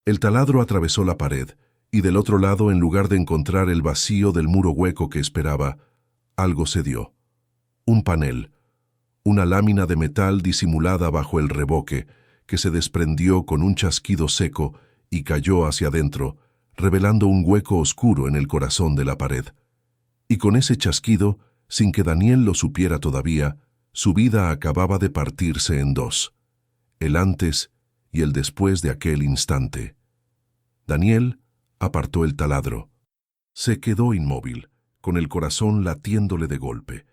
El taladro atravesó la pared, y del otro lado, en lugar de encontrar el vacío del muro hueco que esperaba, algo se dio. Un panel, una lámina de metal disimulada bajo el revoque, que se desprendió con un chasquido seco y cayó hacia adentro, revelando un hueco oscuro en el corazón de la pared. Y con ese chasquido, sin que Daniel lo supiera todavía, su vida acababa de partirse en dos: el antes y el después de aquel instante. Daniel apartó el taladro. Se quedó inmóvil, con el corazón latiéndole de golpe,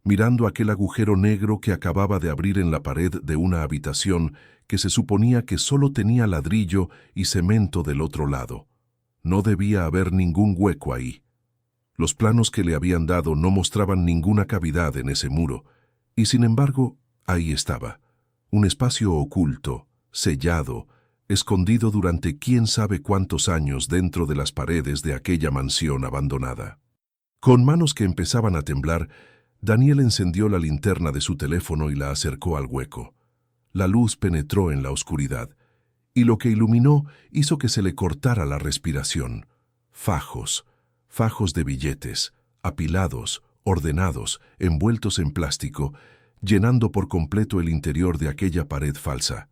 mirando aquel agujero negro que acababa de abrir en la pared de una habitación que se suponía que solo tenía ladrillo y cemento del otro lado. No debía haber ningún hueco ahí. Los planos que le habían dado no mostraban ninguna cavidad en ese muro, y sin embargo, ahí estaba, un espacio oculto, sellado, escondido durante quién sabe cuántos años dentro de las paredes de aquella mansión abandonada. Con manos que empezaban a temblar, Daniel encendió la linterna de su teléfono y la acercó al hueco. La luz penetró en la oscuridad, y lo que iluminó hizo que se le cortara la respiración. Fajos de billetes, apilados, ordenados, envueltos en plástico, llenando por completo el interior de aquella pared falsa.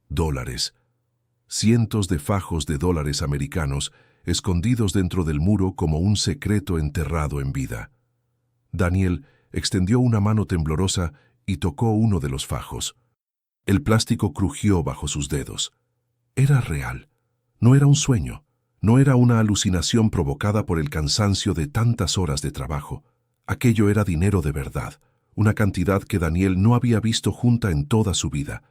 Dólares. Cientos de fajos de dólares americanos, escondidos dentro del muro como un secreto enterrado en vida. Daniel extendió una mano temblorosa y tocó uno de los fajos. El plástico crujió bajo sus dedos. Era real. No era un sueño. No era una alucinación provocada por el cansancio de tantas horas de trabajo. Aquello era dinero de verdad, una cantidad que Daniel no había visto junta en toda su vida,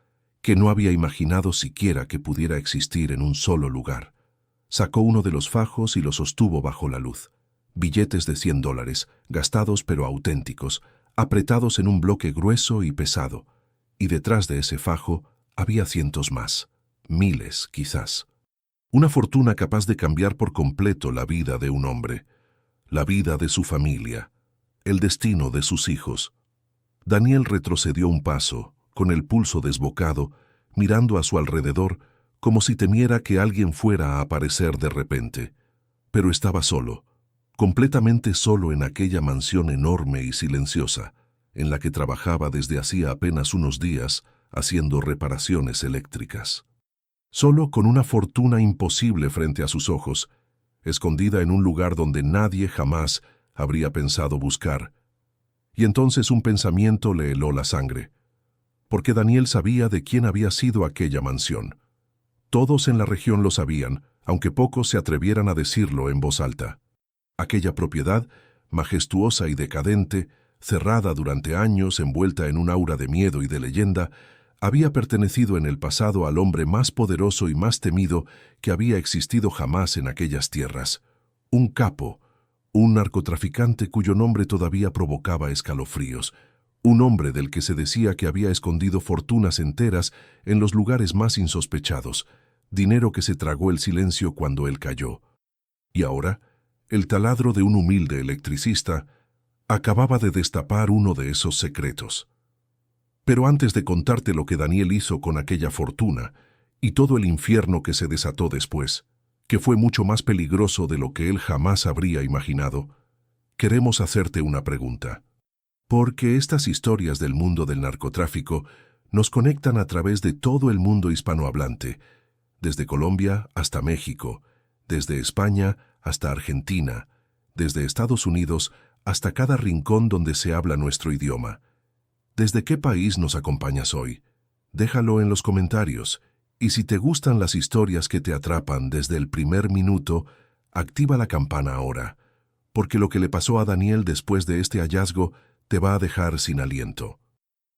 que no había imaginado siquiera que pudiera existir en un solo lugar. Sacó uno de los fajos y lo sostuvo bajo la luz. Billetes de $100, gastados pero auténticos, apretados en un bloque grueso y pesado, y detrás de ese fajo había cientos más, miles quizás. Una fortuna capaz de cambiar por completo la vida de un hombre, la vida de su familia, el destino de sus hijos. Daniel retrocedió un paso, con el pulso desbocado, mirando a su alrededor como si temiera que alguien fuera a aparecer de repente. Pero estaba solo, completamente solo en aquella mansión enorme y silenciosa, en la que trabajaba desde hacía apenas unos días haciendo reparaciones eléctricas. Solo con una fortuna imposible frente a sus ojos, escondida en un lugar donde nadie jamás habría pensado buscar. Y entonces un pensamiento le heló la sangre, porque Daniel sabía de quién había sido aquella mansión. Todos en la región lo sabían, aunque pocos se atrevieran a decirlo en voz alta. Aquella propiedad, majestuosa y decadente, cerrada durante años, envuelta en un aura de miedo y de leyenda, había pertenecido en el pasado al hombre más poderoso y más temido que había existido jamás en aquellas tierras. Un capo, un narcotraficante cuyo nombre todavía provocaba escalofríos, un hombre del que se decía que había escondido fortunas enteras en los lugares más insospechados, dinero que se tragó el silencio cuando él cayó. Y ahora, el taladro de un humilde electricista acababa de destapar uno de esos secretos. Pero antes de contarte lo que Daniel hizo con aquella fortuna y todo el infierno que se desató después, que fue mucho más peligroso de lo que él jamás habría imaginado, queremos hacerte una pregunta. Porque estas historias del mundo del narcotráfico nos conectan a través de todo el mundo hispanohablante, desde Colombia hasta México, desde España hasta Argentina, desde Estados Unidos hasta cada rincón donde se habla nuestro idioma. ¿Desde qué país nos acompañas hoy? Déjalo en los comentarios, y si te gustan las historias que te atrapan desde el primer minuto, activa la campana ahora, porque lo que le pasó a Daniel después de este hallazgo te va a dejar sin aliento.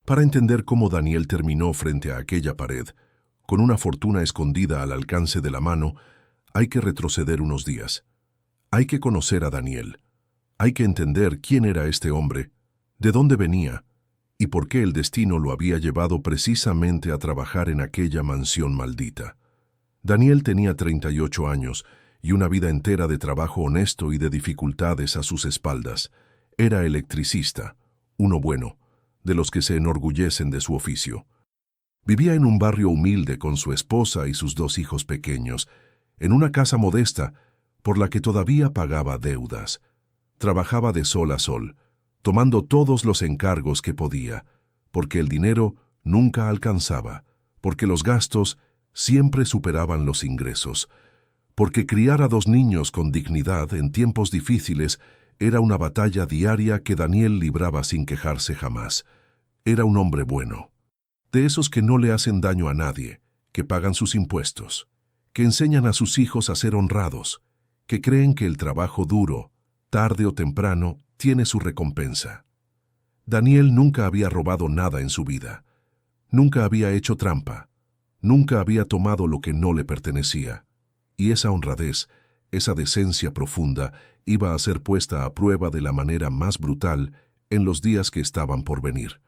Para entender cómo Daniel terminó frente a aquella pared, con una fortuna escondida al alcance de la mano, hay que retroceder unos días. Hay que conocer a Daniel. Hay que entender quién era este hombre, de dónde venía, y por qué el destino lo había llevado precisamente a trabajar en aquella mansión maldita. Daniel tenía 38 años y una vida entera de trabajo honesto y de dificultades a sus espaldas. Era electricista, uno bueno, de los que se enorgullecen de su oficio. Vivía en un barrio humilde con su esposa y sus 2 hijos pequeños, en una casa modesta por la que todavía pagaba deudas. Trabajaba de sol a sol, tomando todos los encargos que podía, porque el dinero nunca alcanzaba, porque los gastos siempre superaban los ingresos, porque criar a 2 niños con dignidad en tiempos difíciles era una batalla diaria que Daniel libraba sin quejarse jamás. Era un hombre bueno, de esos que no le hacen daño a nadie, que pagan sus impuestos, que enseñan a sus hijos a ser honrados, que creen que el trabajo duro, tarde o temprano, tiene su recompensa. Daniel nunca había robado nada en su vida, nunca había hecho trampa, nunca había tomado lo que no le pertenecía, y esa honradez, esa decencia profunda, iba a ser puesta a prueba de la manera más brutal en los días que estaban por venir.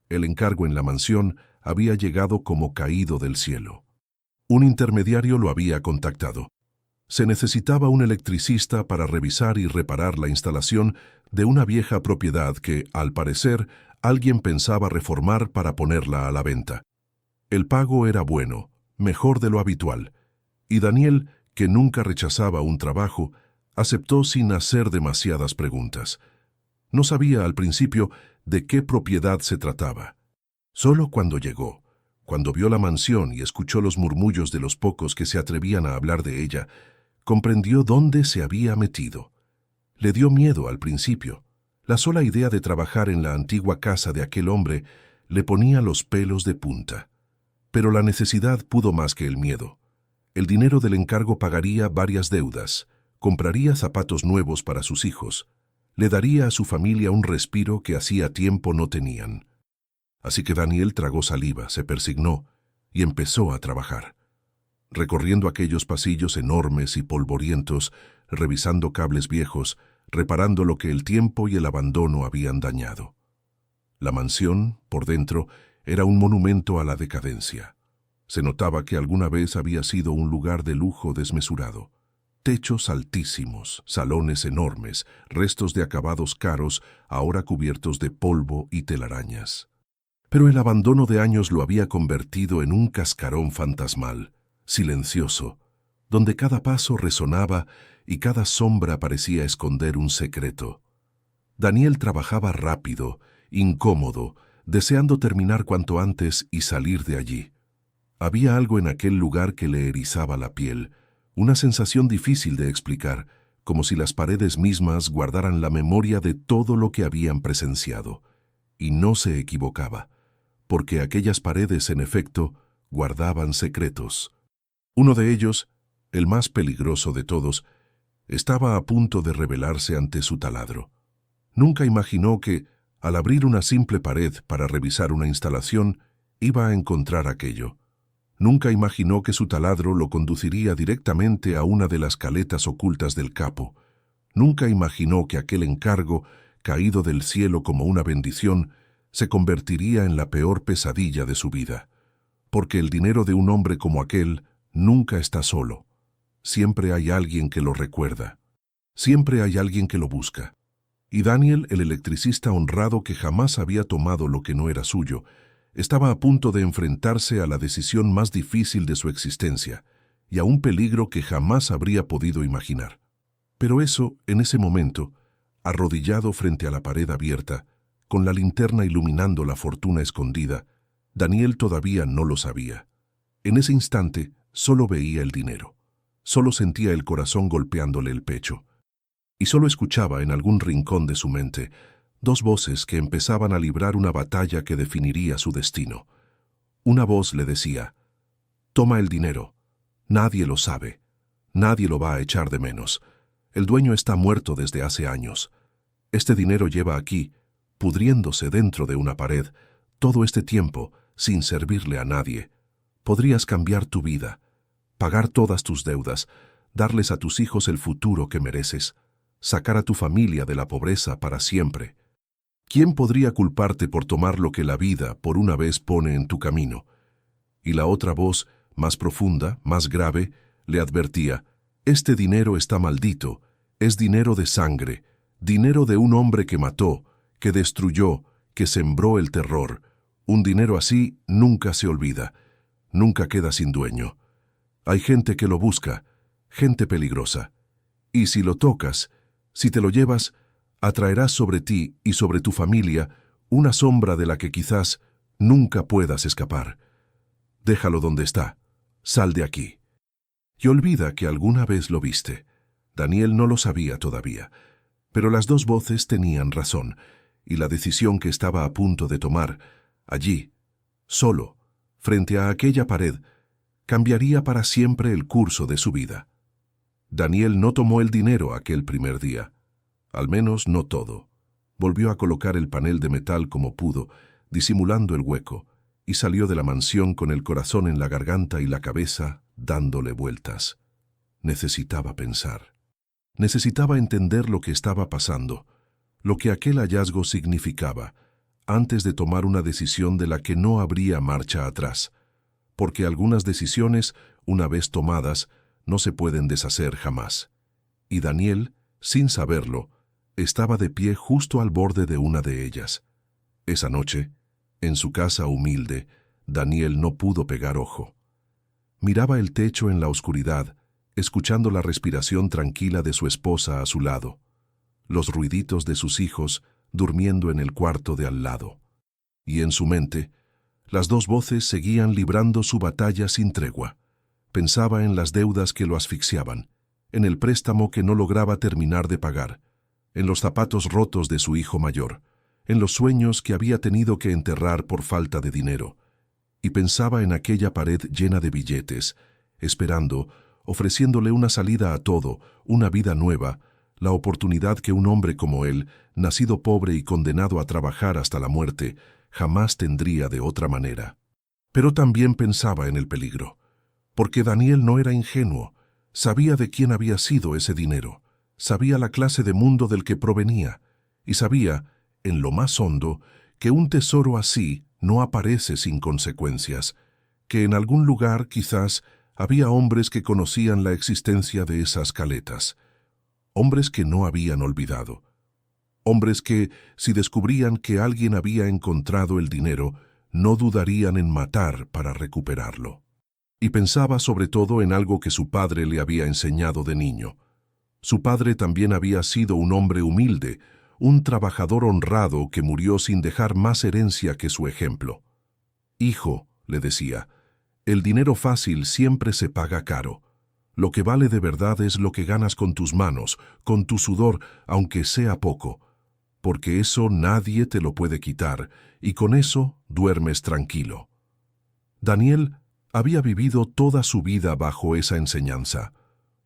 El encargo en la mansión había llegado como caído del cielo. Un intermediario lo había contactado. Se necesitaba un electricista para revisar y reparar la instalación de una vieja propiedad que, al parecer, alguien pensaba reformar para ponerla a la venta. El pago era bueno, mejor de lo habitual, y Daniel, que nunca rechazaba un trabajo, aceptó sin hacer demasiadas preguntas. No sabía al principio de qué propiedad se trataba. Solo cuando llegó, cuando vio la mansión y escuchó los murmullos de los pocos que se atrevían a hablar de ella, comprendió dónde se había metido. Le dio miedo al principio. La sola idea de trabajar en la antigua casa de aquel hombre le ponía los pelos de punta. Pero la necesidad pudo más que el miedo. El dinero del encargo pagaría varias deudas, compraría zapatos nuevos para sus hijos, le daría a su familia un respiro que hacía tiempo no tenían. Así que Daniel tragó saliva, se persignó y empezó a trabajar. Recorriendo aquellos pasillos enormes y polvorientos, revisando cables viejos, reparando lo que el tiempo y el abandono habían dañado. La mansión, por dentro, era un monumento a la decadencia. Se notaba que alguna vez había sido un lugar de lujo desmesurado. Techos altísimos, salones enormes, restos de acabados caros, ahora cubiertos de polvo y telarañas. Pero el abandono de años lo había convertido en un cascarón fantasmal, silencioso, donde cada paso resonaba y cada sombra parecía esconder un secreto. Daniel trabajaba rápido, incómodo, deseando terminar cuanto antes y salir de allí. Había algo en aquel lugar que le erizaba la piel, una sensación difícil de explicar, como si las paredes mismas guardaran la memoria de todo lo que habían presenciado. Y no se equivocaba, porque aquellas paredes, en efecto, guardaban secretos. Uno de ellos, el más peligroso de todos, estaba a punto de revelarse ante su taladro. Nunca imaginó que, al abrir una simple pared para revisar una instalación, iba a encontrar aquello. Nunca imaginó que su taladro lo conduciría directamente a una de las caletas ocultas del capo. Nunca imaginó que aquel encargo, caído del cielo como una bendición, se convertiría en la peor pesadilla de su vida. Porque el dinero de un hombre como aquel nunca está solo. Siempre hay alguien que lo recuerda. Siempre hay alguien que lo busca. Y Daniel, el electricista honrado que jamás había tomado lo que no era suyo, estaba a punto de enfrentarse a la decisión más difícil de su existencia y a un peligro que jamás habría podido imaginar. Pero eso, en ese momento, arrodillado frente a la pared abierta, con la linterna iluminando la fortuna escondida, Daniel todavía no lo sabía. En ese instante, solo veía el dinero. Solo sentía el corazón golpeándole el pecho. Y solo escuchaba en algún rincón de su mente 2 voces que empezaban a librar una batalla que definiría su destino. Una voz le decía: «Toma el dinero. Nadie lo sabe. Nadie lo va a echar de menos. El dueño está muerto desde hace años. Este dinero lleva aquí, pudriéndose dentro de una pared, todo este tiempo, sin servirle a nadie. Podrías cambiar tu vida, pagar todas tus deudas, darles a tus hijos el futuro que mereces, sacar a tu familia de la pobreza para siempre. ¿Quién podría culparte por tomar lo que la vida por una vez pone en tu camino?» Y la otra voz, más profunda, más grave, le advertía: «Este dinero está maldito, es dinero de sangre, dinero de un hombre que mató, que destruyó, que sembró el terror, Un dinero así nunca se olvida, nunca queda sin dueño. Hay gente que lo busca, gente peligrosa. Y si lo tocas, si te lo llevas, atraerás sobre ti y sobre tu familia una sombra de la que quizás nunca puedas escapar. Déjalo donde está, sal de aquí. Y olvida que alguna vez lo viste. Daniel no lo sabía todavía, pero las dos voces tenían razón, y la decisión que estaba a punto de tomar, allí, solo, frente a aquella pared, cambiaría para siempre el curso de su vida. Daniel no tomó el dinero aquel primer día, al menos no todo. Volvió a colocar el panel de metal como pudo, disimulando el hueco, y salió de la mansión con el corazón en la garganta y la cabeza dándole vueltas. Necesitaba pensar. Necesitaba entender lo que estaba pasando, lo que aquel hallazgo significaba, antes de tomar una decisión de la que no habría marcha atrás, porque algunas decisiones, una vez tomadas, no se pueden deshacer jamás. Y Daniel, sin saberlo, estaba de pie justo al borde de una de ellas. Esa noche, en su casa humilde, Daniel no pudo pegar ojo. Miraba el techo en la oscuridad, escuchando la respiración tranquila de su esposa a su lado, los ruiditos de sus hijos durmiendo en el cuarto de al lado. Y en su mente, las dos voces seguían librando su batalla sin tregua. Pensaba en las deudas que lo asfixiaban, en el préstamo que no lograba terminar de pagar, en los zapatos rotos de su hijo mayor, en los sueños que había tenido que enterrar por falta de dinero, y pensaba en aquella pared llena de billetes, esperando, ofreciéndole una salida a todo, una vida nueva, la oportunidad que un hombre como él, nacido pobre y condenado a trabajar hasta la muerte, jamás tendría de otra manera. Pero también pensaba en el peligro, porque Daniel no era ingenuo, sabía de quién había sido ese dinero, sabía la clase de mundo del que provenía, y sabía, en lo más hondo, que un tesoro así no aparece sin consecuencias, que en algún lugar, quizás, había hombres que conocían la existencia de esas caletas, hombres que no habían olvidado, hombres que, si descubrían que alguien había encontrado el dinero, no dudarían en matar para recuperarlo. Y pensaba sobre todo en algo que su padre le había enseñado de niño. Su padre también había sido un hombre humilde, un trabajador honrado que murió sin dejar más herencia que su ejemplo. «Hijo», le decía, «el dinero fácil siempre se paga caro. Lo que vale de verdad es lo que ganas con tus manos, con tu sudor, aunque sea poco, porque eso nadie te lo puede quitar, y con eso duermes tranquilo». Daniel había vivido toda su vida bajo esa enseñanza.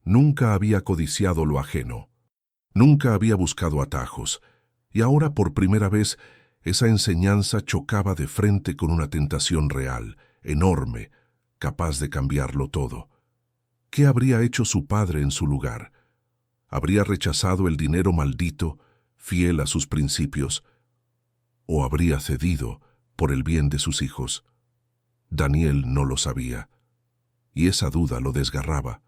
Nunca había codiciado lo ajeno. Nunca había buscado atajos. Y ahora, por primera vez, esa enseñanza chocaba de frente con una tentación real, enorme, capaz de cambiarlo todo. ¿Qué habría hecho su padre en su lugar? ¿Habría rechazado el dinero maldito, fiel a sus principios? ¿O habría cedido por el bien de sus hijos? Daniel no lo sabía, y esa duda lo desgarraba.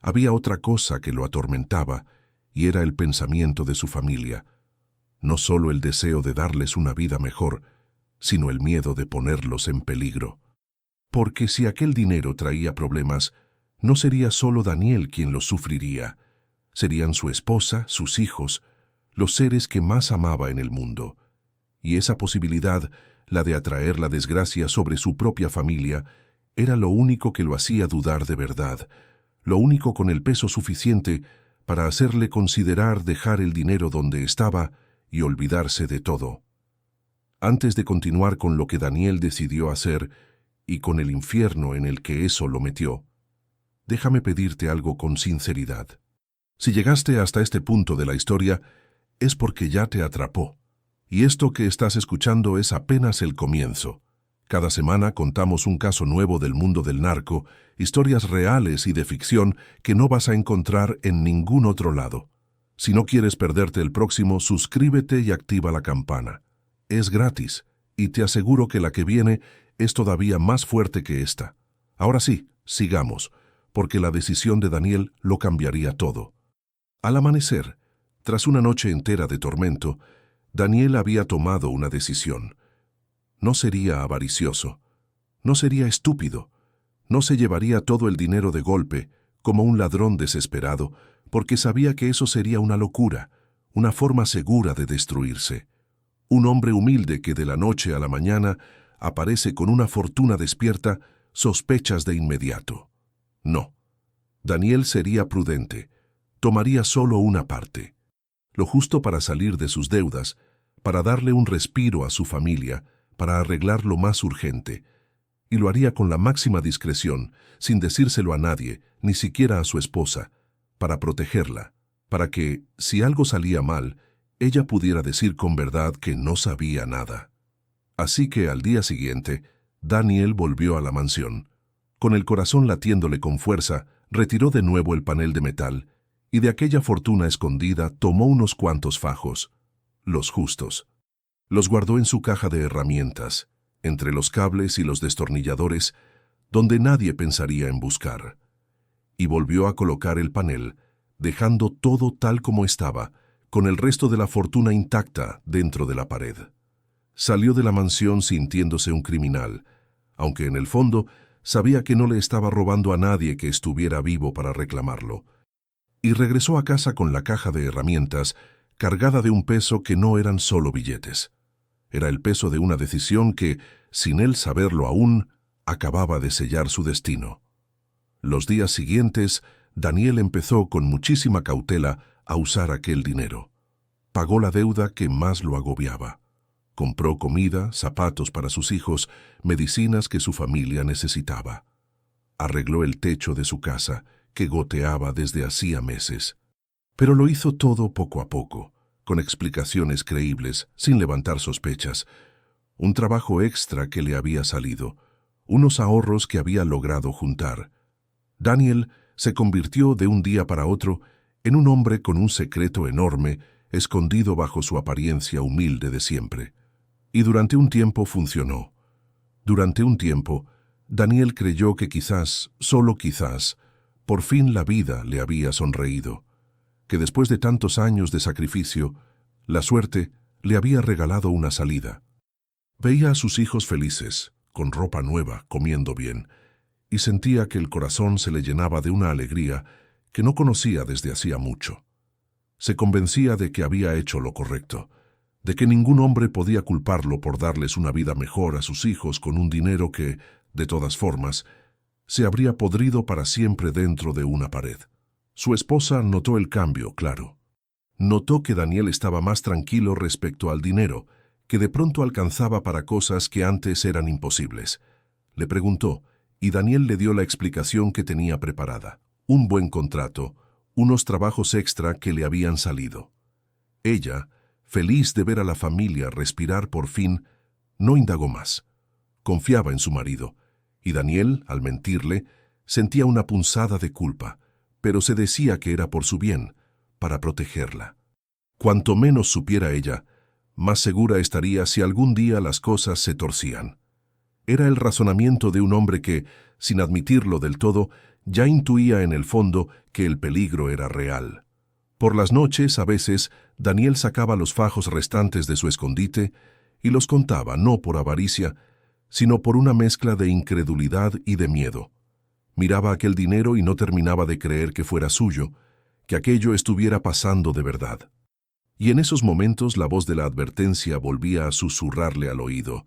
Había otra cosa que lo atormentaba, y era el pensamiento de su familia. No solo el deseo de darles una vida mejor, sino el miedo de ponerlos en peligro. Porque si aquel dinero traía problemas, no sería solo Daniel quien los sufriría. Serían su esposa, sus hijos, los seres que más amaba en el mundo. Y esa posibilidad, la de atraer la desgracia sobre su propia familia, era lo único que lo hacía dudar de verdad, lo único con el peso suficiente para hacerle considerar dejar el dinero donde estaba y olvidarse de todo. Antes de continuar con lo que Daniel decidió hacer y con el infierno en el que eso lo metió, déjame pedirte algo con sinceridad. Si llegaste hasta este punto de la historia, es porque ya te atrapó. Y esto que estás escuchando es apenas el comienzo. Cada semana contamos un caso nuevo del mundo del narco, historias reales y de ficción que no vas a encontrar en ningún otro lado. Si no quieres perderte el próximo, suscríbete y activa la campana. Es gratis, y te aseguro que la que viene es todavía más fuerte que esta. Ahora sí, sigamos, porque la decisión de Daniel lo cambiaría todo. Al amanecer, tras una noche entera de tormento, Daniel había tomado una decisión. No sería avaricioso. No sería estúpido. No se llevaría todo el dinero de golpe, como un ladrón desesperado, porque sabía que eso sería una locura, una forma segura de destruirse. Un hombre humilde que de la noche a la mañana aparece con una fortuna despierta, sospechas de inmediato. No. Daniel sería prudente. Tomaría solo una parte. Lo justo para salir de sus deudas, para darle un respiro a su familia, para arreglar lo más urgente. Y lo haría con la máxima discreción, sin decírselo a nadie, ni siquiera a su esposa, para protegerla, para que, si algo salía mal, ella pudiera decir con verdad que no sabía nada. Así que al día siguiente, Daniel volvió a la mansión. Con el corazón latiéndole con fuerza, retiró de nuevo el panel de metal, y de aquella fortuna escondida tomó unos cuantos fajos, los justos. Los guardó en su caja de herramientas, entre los cables y los destornilladores, donde nadie pensaría en buscar. Y volvió a colocar el panel, dejando todo tal como estaba, con el resto de la fortuna intacta dentro de la pared. Salió de la mansión sintiéndose un criminal, aunque en el fondo sabía que no le estaba robando a nadie que estuviera vivo para reclamarlo. Y regresó a casa con la caja de herramientas, cargada de un peso que no eran solo billetes. Era el peso de una decisión que, sin él saberlo aún, acababa de sellar su destino. Los días siguientes, Daniel empezó con muchísima cautela a usar aquel dinero. Pagó la deuda que más lo agobiaba. Compró comida, zapatos para sus hijos, medicinas que su familia necesitaba. Arregló el techo de su casa, que goteaba desde hacía meses. Pero lo hizo todo poco a poco, con explicaciones creíbles, sin levantar sospechas. Un trabajo extra que le había salido, unos ahorros que había logrado juntar. Daniel se convirtió de un día para otro en un hombre con un secreto enorme, escondido bajo su apariencia humilde de siempre. Y durante un tiempo funcionó. Durante un tiempo, Daniel creyó que quizás, solo quizás, por fin la vida le había sonreído, que después de tantos años de sacrificio, la suerte le había regalado una salida. Veía a sus hijos felices, con ropa nueva, comiendo bien, y sentía que el corazón se le llenaba de una alegría que no conocía desde hacía mucho. Se convencía de que había hecho lo correcto, de que ningún hombre podía culparlo por darles una vida mejor a sus hijos con un dinero que, de todas formas, se habría podrido para siempre dentro de una pared. Su esposa notó el cambio, claro. Notó que Daniel estaba más tranquilo respecto al dinero, que de pronto alcanzaba para cosas que antes eran imposibles. Le preguntó, y Daniel le dio la explicación que tenía preparada. Un buen contrato, unos trabajos extra que le habían salido. Ella, feliz de ver a la familia respirar por fin, no indagó más. Confiaba en su marido, y Daniel, al mentirle, sentía una punzada de culpa, pero se decía que era por su bien, para protegerla. Cuanto menos supiera ella, más segura estaría si algún día las cosas se torcían. Era el razonamiento de un hombre que, sin admitirlo del todo, ya intuía en el fondo que el peligro era real. Por las noches, a veces, Daniel sacaba los fajos restantes de su escondite y los contaba no por avaricia, sino por una mezcla de incredulidad y de miedo. Miraba aquel dinero y no terminaba de creer que fuera suyo, que aquello estuviera pasando de verdad. Y en esos momentos la voz de la advertencia volvía a susurrarle al oído: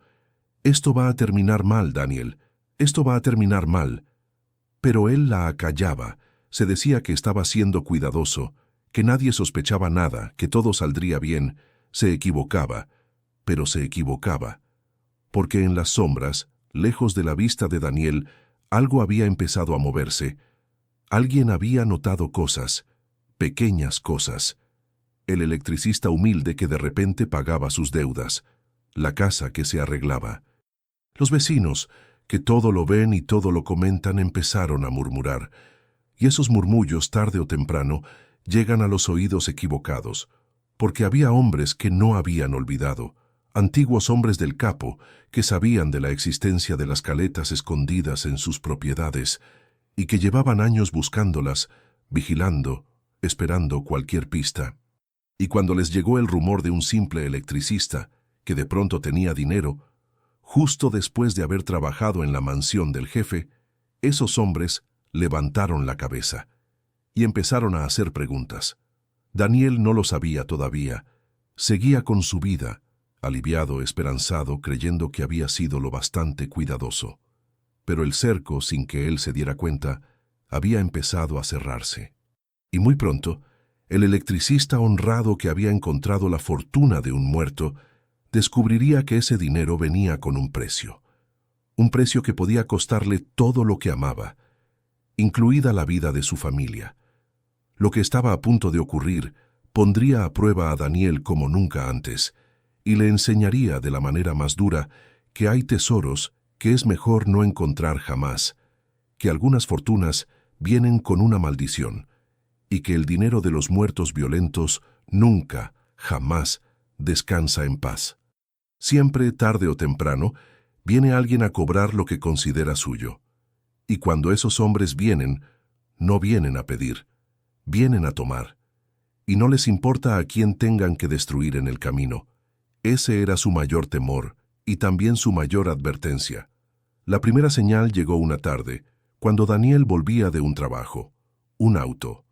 «Esto va a terminar mal, Daniel, esto va a terminar mal». Pero él la acallaba, se decía que estaba siendo cuidadoso, que nadie sospechaba nada, que todo saldría bien, se equivocaba, pero se equivocaba. Porque en las sombras, lejos de la vista de Daniel, algo había empezado a moverse. Alguien había notado cosas, pequeñas cosas. El electricista humilde que de repente pagaba sus deudas, la casa que se arreglaba. Los vecinos, que todo lo ven y todo lo comentan, empezaron a murmurar, y esos murmullos, tarde o temprano, llegan a los oídos equivocados, porque había hombres que no habían olvidado, antiguos hombres del capo que sabían de la existencia de las caletas escondidas en sus propiedades y que llevaban años buscándolas, vigilando, esperando cualquier pista. Y cuando les llegó el rumor de un simple electricista que de pronto tenía dinero, justo después de haber trabajado en la mansión del jefe, esos hombres levantaron la cabeza y empezaron a hacer preguntas. Daniel no lo sabía todavía. Seguía con su vida, aliviado, esperanzado, creyendo que había sido lo bastante cuidadoso. Pero el cerco, sin que él se diera cuenta, había empezado a cerrarse. Y muy pronto, el electricista honrado que había encontrado la fortuna de un muerto, descubriría que ese dinero venía con un precio que podía costarle todo lo que amaba, incluida la vida de su familia. Lo que estaba a punto de ocurrir pondría a prueba a Daniel como nunca antes, y le enseñaría de la manera más dura que hay tesoros que es mejor no encontrar jamás, que algunas fortunas vienen con una maldición, y que el dinero de los muertos violentos nunca, jamás, descansa en paz. Siempre, tarde o temprano, viene alguien a cobrar lo que considera suyo. Y cuando esos hombres vienen, no vienen a pedir, vienen a tomar. Y no les importa a quién tengan que destruir en el camino. Ese era su mayor temor y también su mayor advertencia. La primera señal llegó una tarde, cuando Daniel volvía de un trabajo. Un auto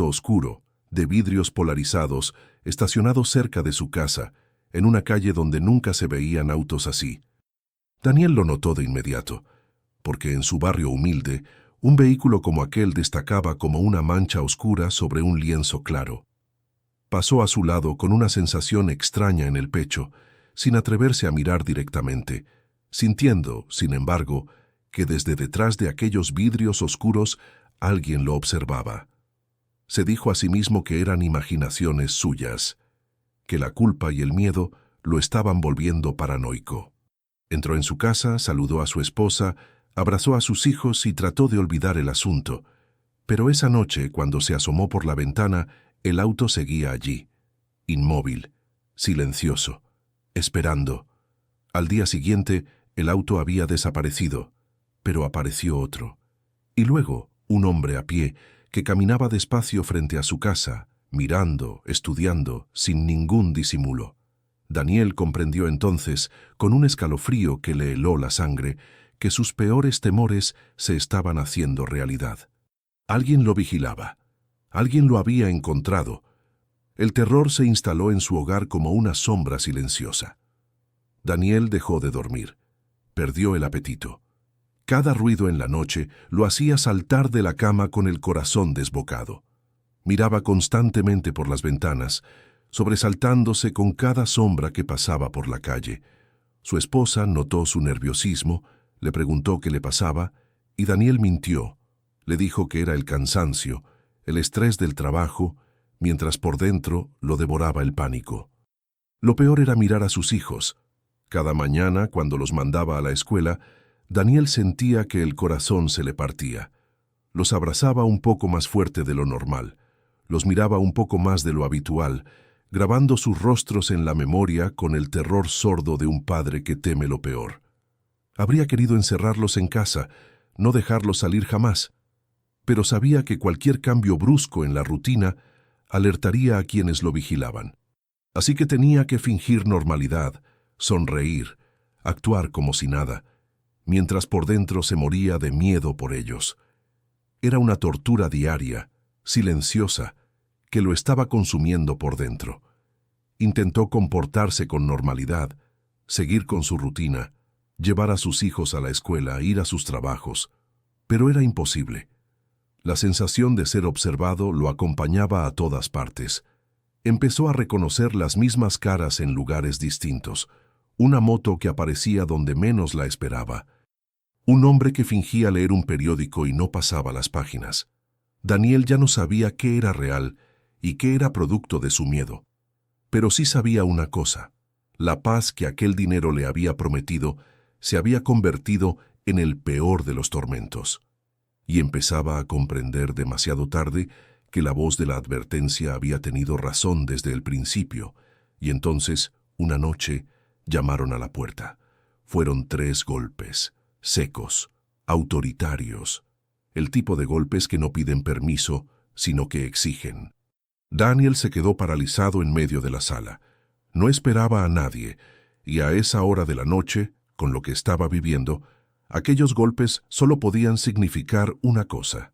oscuro, de vidrios polarizados, estacionado cerca de su casa, en una calle donde nunca se veían autos así. Daniel lo notó de inmediato, porque en su barrio humilde, un vehículo como aquel destacaba como una mancha oscura sobre un lienzo claro. Pasó a su lado con una sensación extraña en el pecho, sin atreverse a mirar directamente, sintiendo, sin embargo, que desde detrás de aquellos vidrios oscuros alguien lo observaba. Se dijo a sí mismo que eran imaginaciones suyas, que la culpa y el miedo lo estaban volviendo paranoico. Entró en su casa, saludó a su esposa, abrazó a sus hijos y trató de olvidar el asunto. Pero esa noche, cuando se asomó por la ventana, el auto seguía allí, inmóvil, silencioso, esperando. Al día siguiente, el auto había desaparecido, pero apareció otro. Y luego, un hombre a pie, que caminaba despacio frente a su casa, mirando, estudiando, sin ningún disimulo. Daniel comprendió entonces, con un escalofrío que le heló la sangre, que sus peores temores se estaban haciendo realidad. Alguien lo vigilaba. Alguien lo había encontrado. El terror se instaló en su hogar como una sombra silenciosa. Daniel dejó de dormir. Perdió el apetito. Cada ruido en la noche lo hacía saltar de la cama con el corazón desbocado. Miraba constantemente por las ventanas, sobresaltándose con cada sombra que pasaba por la calle. Su esposa notó su nerviosismo, le preguntó qué le pasaba, y Daniel mintió. Le dijo que era el cansancio, el estrés del trabajo, mientras por dentro lo devoraba el pánico. Lo peor era mirar a sus hijos. Cada mañana, cuando los mandaba a la escuela, Daniel sentía que el corazón se le partía. Los abrazaba un poco más fuerte de lo normal. Los miraba un poco más de lo habitual, grabando sus rostros en la memoria con el terror sordo de un padre que teme lo peor. Habría querido encerrarlos en casa, no dejarlos salir jamás, pero sabía que cualquier cambio brusco en la rutina alertaría a quienes lo vigilaban. Así que tenía que fingir normalidad, sonreír, actuar como si nada, mientras por dentro se moría de miedo por ellos. Era una tortura diaria, silenciosa, que lo estaba consumiendo por dentro. Intentó comportarse con normalidad, seguir con su rutina, llevar a sus hijos a la escuela, ir a sus trabajos, pero era imposible. La sensación de ser observado lo acompañaba a todas partes. Empezó a reconocer las mismas caras en lugares distintos, una moto que aparecía donde menos la esperaba, un hombre que fingía leer un periódico y no pasaba las páginas. Daniel ya no sabía qué era real y qué era producto de su miedo. Pero sí sabía una cosa: la paz que aquel dinero le había prometido se había convertido en el peor de los tormentos. Y empezaba a comprender demasiado tarde que la voz de la advertencia había tenido razón desde el principio, y entonces, una noche, llamaron a la puerta. Fueron 3 golpes, secos, autoritarios, el tipo de golpes que no piden permiso, sino que exigen. Daniel se quedó paralizado en medio de la sala. No esperaba a nadie, y a esa hora de la noche, con lo que estaba viviendo, aquellos golpes solo podían significar una cosa.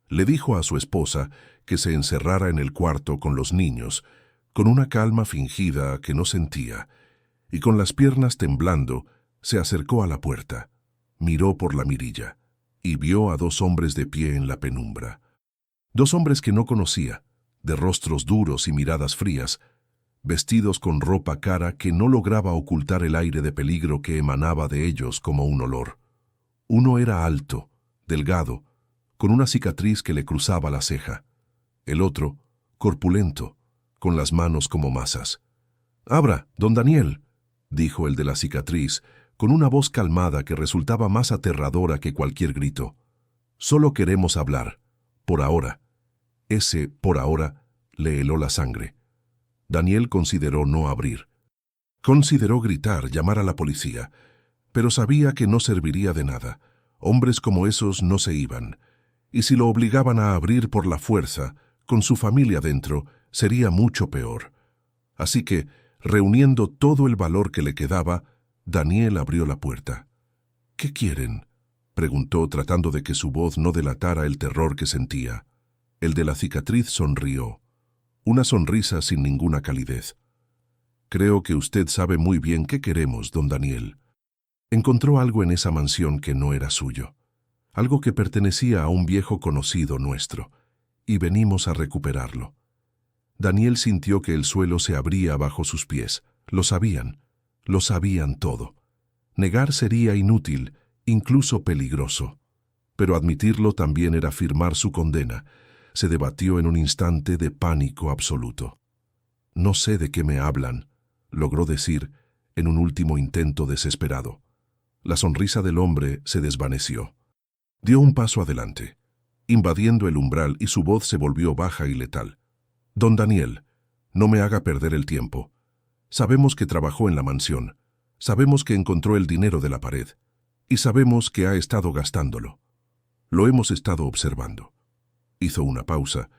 Le dijo a su esposa que se encerrara en el cuarto con los niños, con una calma fingida que no sentía, y con las piernas temblando, se acercó a la puerta, miró por la mirilla, y vio a dos hombres de pie en la penumbra. Dos hombres que no conocía, de rostros duros y miradas frías, vestidos con ropa cara que no lograba ocultar el aire de peligro que emanaba de ellos como un olor. Uno era alto, delgado, con una cicatriz que le cruzaba la ceja. El otro, corpulento, con las manos como masas. «Abra, don Daniel», dijo el de la cicatriz, con una voz calmada que resultaba más aterradora que cualquier grito. «Solo queremos hablar, por ahora». Ese «por ahora» le heló la sangre. Daniel consideró no abrir. Consideró gritar, llamar a la policía, pero sabía que no serviría de nada. Hombres como esos no se iban, y si lo obligaban a abrir por la fuerza, con su familia dentro, sería mucho peor. Así que, reuniendo todo el valor que le quedaba, Daniel abrió la puerta. «¿Qué quieren?», preguntó, tratando de que su voz no delatara el terror que sentía. El de la cicatriz sonrió, una sonrisa sin ninguna calidez. «Creo que usted sabe muy bien qué queremos, don Daniel». Encontró algo en esa mansión que no era suyo, algo que pertenecía a un viejo conocido nuestro, y venimos a recuperarlo. Daniel sintió que el suelo se abría bajo sus pies. Lo sabían todo. Negar sería inútil, incluso peligroso. Pero admitirlo también era firmar su condena. Se debatió en un instante de pánico absoluto. «No sé de qué me hablan», logró decir en un último intento desesperado. La sonrisa del hombre se desvaneció. Dio un paso adelante, invadiendo el umbral, y su voz se volvió baja y letal. «Don Daniel, no me haga perder el tiempo. Sabemos que trabajó en la mansión, sabemos que encontró el dinero de la pared, y sabemos que ha estado gastándolo. Lo hemos estado observando». Hizo una pausa,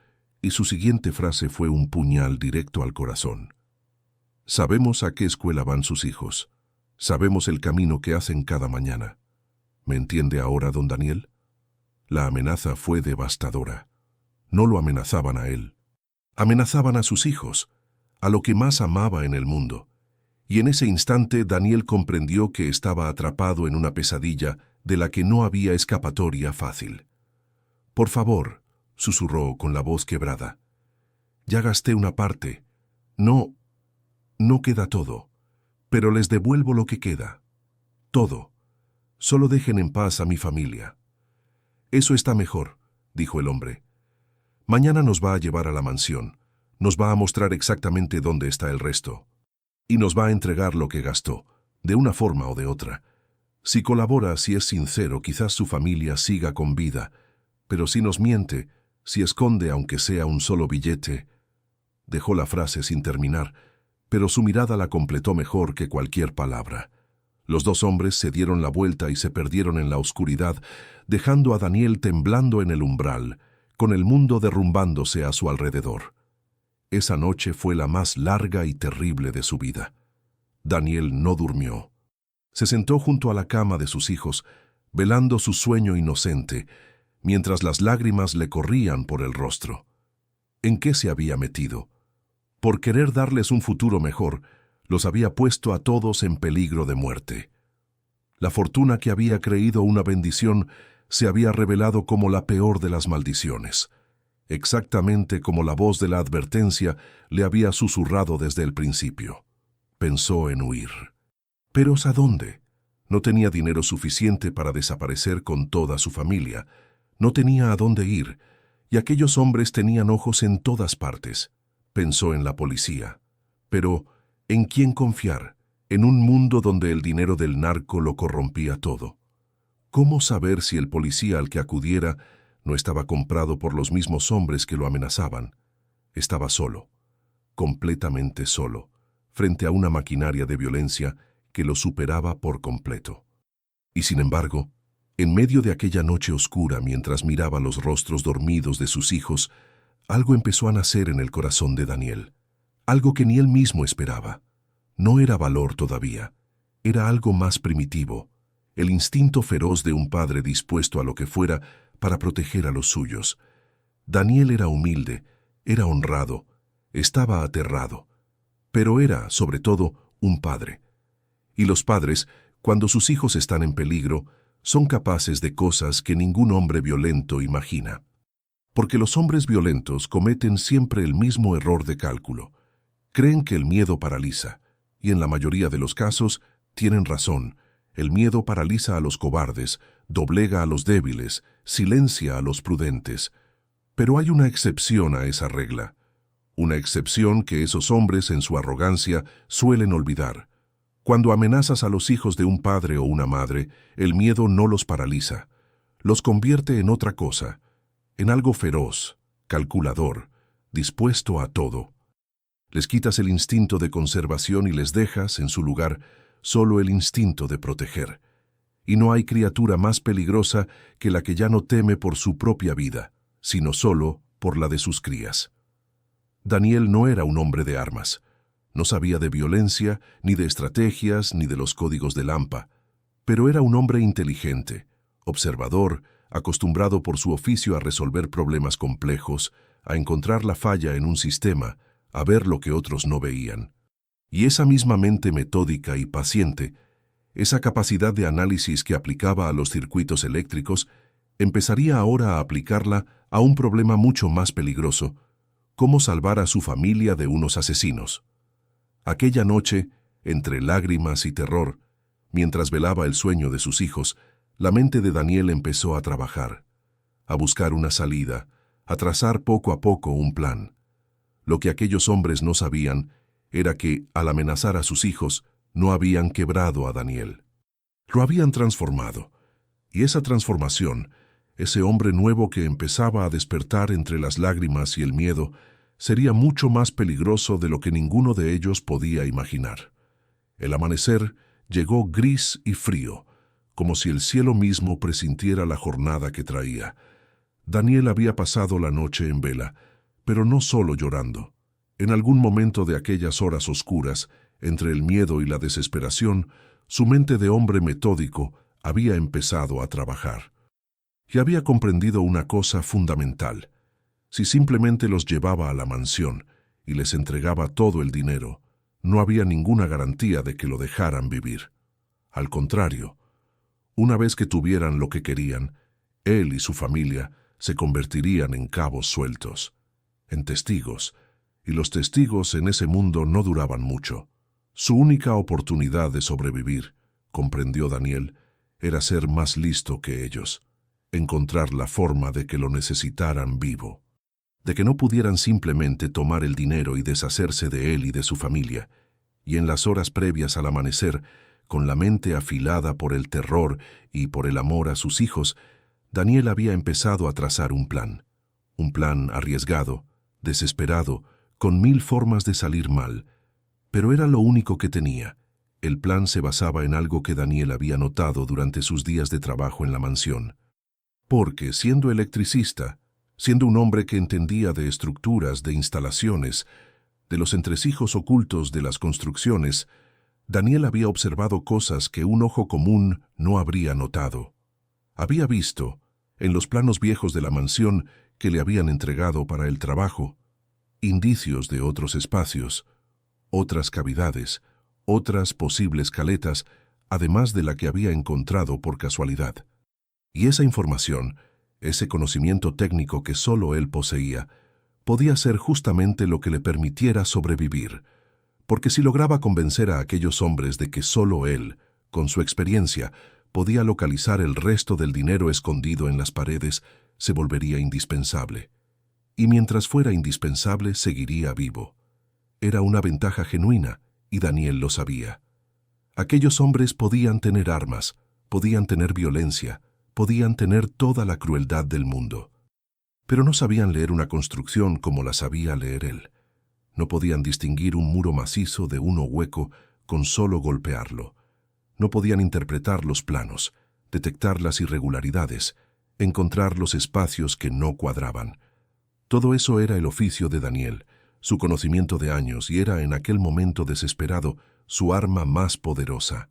y su siguiente frase fue un puñal directo al corazón. «Sabemos a qué escuela van sus hijos. Sabemos el camino que hacen cada mañana. ¿Me entiende ahora, don Daniel?». La amenaza fue devastadora. No lo amenazaban a él. Amenazaban a sus hijos, a lo que más amaba en el mundo. Y en ese instante Daniel comprendió que estaba atrapado en una pesadilla de la que no había escapatoria fácil. «Por favor», susurró con la voz quebrada. «Ya gasté una parte. No queda todo, pero les devuelvo lo que queda. Todo. Solo dejen en paz a mi familia». «Eso está mejor», dijo el hombre. «Mañana nos va a llevar a la mansión, nos va a mostrar exactamente dónde está el resto, y nos va a entregar lo que gastó, de una forma o de otra. Si colabora, si es sincero, quizás su familia siga con vida, pero si nos miente, si esconde aunque sea un solo billete». Dejó la frase sin terminar, pero su mirada la completó mejor que cualquier palabra. Los dos hombres se dieron la vuelta y se perdieron en la oscuridad, dejando a Daniel temblando en el umbral, con el mundo derrumbándose a su alrededor. Esa noche fue la más larga y terrible de su vida. Daniel no durmió. Se sentó junto a la cama de sus hijos, velando su sueño inocente, mientras las lágrimas le corrían por el rostro. ¿En qué se había metido? Por querer darles un futuro mejor, los había puesto a todos en peligro de muerte. La fortuna que había creído una bendición se había revelado como la peor de las maldiciones, exactamente como la voz de la advertencia le había susurrado desde el principio. Pensó en huir. ¿Pero a dónde? No tenía dinero suficiente para desaparecer con toda su familia. No tenía a dónde ir, y aquellos hombres tenían ojos en todas partes. Pensó en la policía. Pero, ¿en quién confiar? En un mundo donde el dinero del narco lo corrompía todo. ¿Cómo saber si el policía al que acudiera no estaba comprado por los mismos hombres que lo amenazaban? Estaba solo, completamente solo, frente a una maquinaria de violencia que lo superaba por completo. Y sin embargo, en medio de aquella noche oscura, mientras miraba los rostros dormidos de sus hijos, algo empezó a nacer en el corazón de Daniel, algo que ni él mismo esperaba. No era valor todavía, Era algo más primitivo, el instinto feroz de un padre dispuesto a lo que fuera para proteger a los suyos. Daniel era humilde, era honrado, estaba aterrado, pero era, sobre todo, un padre. Y los padres, cuando sus hijos están en peligro, son capaces de cosas que ningún hombre violento imagina. Porque los hombres violentos cometen siempre el mismo error de cálculo. Creen que el miedo paraliza, y en la mayoría de los casos tienen razón. El miedo paraliza a los cobardes, doblega a los débiles, silencia a los prudentes. Pero hay una excepción a esa regla. Una excepción que esos hombres en su arrogancia suelen olvidar. Cuando amenazas a los hijos de un padre o una madre, el miedo no los paraliza. Los convierte en otra cosa, en algo feroz, calculador, dispuesto a todo. Les quitas el instinto de conservación y les dejas, en su lugar, solo el instinto de proteger. Y no hay criatura más peligrosa que la que ya no teme por su propia vida, sino solo por la de sus crías. Daniel no era un hombre de armas. No sabía de violencia, ni de estrategias, ni de los códigos de Lampa, pero era un hombre inteligente, observador, acostumbrado por su oficio a resolver problemas complejos, a encontrar la falla en un sistema, a ver lo que otros no veían. Y esa misma mente metódica y paciente, esa capacidad de análisis que aplicaba a los circuitos eléctricos, empezaría ahora a aplicarla a un problema mucho más peligroso: cómo salvar a su familia de unos asesinos. Aquella noche, entre lágrimas y terror, mientras velaba el sueño de sus hijos, la mente de Daniel empezó a trabajar, a buscar una salida, a trazar poco a poco un plan. Lo que aquellos hombres no sabían era que, al amenazar a sus hijos, no habían quebrado a Daniel. Lo habían transformado, y esa transformación, ese hombre nuevo que empezaba a despertar entre las lágrimas y el miedo, sería mucho más peligroso de lo que ninguno de ellos podía imaginar. El amanecer llegó gris y frío, como si el cielo mismo presintiera la jornada que traía. Daniel había pasado la noche en vela, pero no solo llorando. En algún momento de aquellas horas oscuras, entre el miedo y la desesperación, su mente de hombre metódico había empezado a trabajar. Y había comprendido una cosa fundamental. Si simplemente los llevaba a la mansión y les entregaba todo el dinero, no había ninguna garantía de que lo dejaran vivir. Al contrario, una vez que tuvieran lo que querían, él y su familia se convertirían en cabos sueltos, en testigos, y los testigos en ese mundo no duraban mucho. Su única oportunidad de sobrevivir, comprendió Daniel, era ser más listo que ellos, encontrar la forma de que lo necesitaran vivo, de que no pudieran simplemente tomar el dinero y deshacerse de él y de su familia. Y en las horas previas al amanecer, con la mente afilada por el terror y por el amor a sus hijos, Daniel había empezado a trazar un plan arriesgado, desesperado, con 1000 formas de salir mal, pero era lo único que tenía. El plan se basaba en algo que Daniel había notado durante sus días de trabajo en la mansión. Porque, siendo electricista, siendo un hombre que entendía de estructuras, de instalaciones, de los entresijos ocultos de las construcciones, Daniel había observado cosas que un ojo común no habría notado. Había visto, en los planos viejos de la mansión que le habían entregado para el trabajo, indicios de otros espacios, otras cavidades, otras posibles caletas, además de la que había encontrado por casualidad. Y esa información, ese conocimiento técnico que solo él poseía, podía ser justamente lo que le permitiera sobrevivir, porque si lograba convencer a aquellos hombres de que solo él, con su experiencia, podía localizar el resto del dinero escondido en las paredes, se volvería indispensable. Y mientras fuera indispensable, seguiría vivo. Era una ventaja genuina, y Daniel lo sabía. Aquellos hombres podían tener armas, podían tener violencia, podían tener toda la crueldad del mundo. Pero no sabían leer una construcción como la sabía leer él. No podían distinguir un muro macizo de uno hueco con solo golpearlo. No podían interpretar los planos, detectar las irregularidades, encontrar los espacios que no cuadraban. Todo eso era el oficio de Daniel, su conocimiento de años, y era en aquel momento desesperado su arma más poderosa.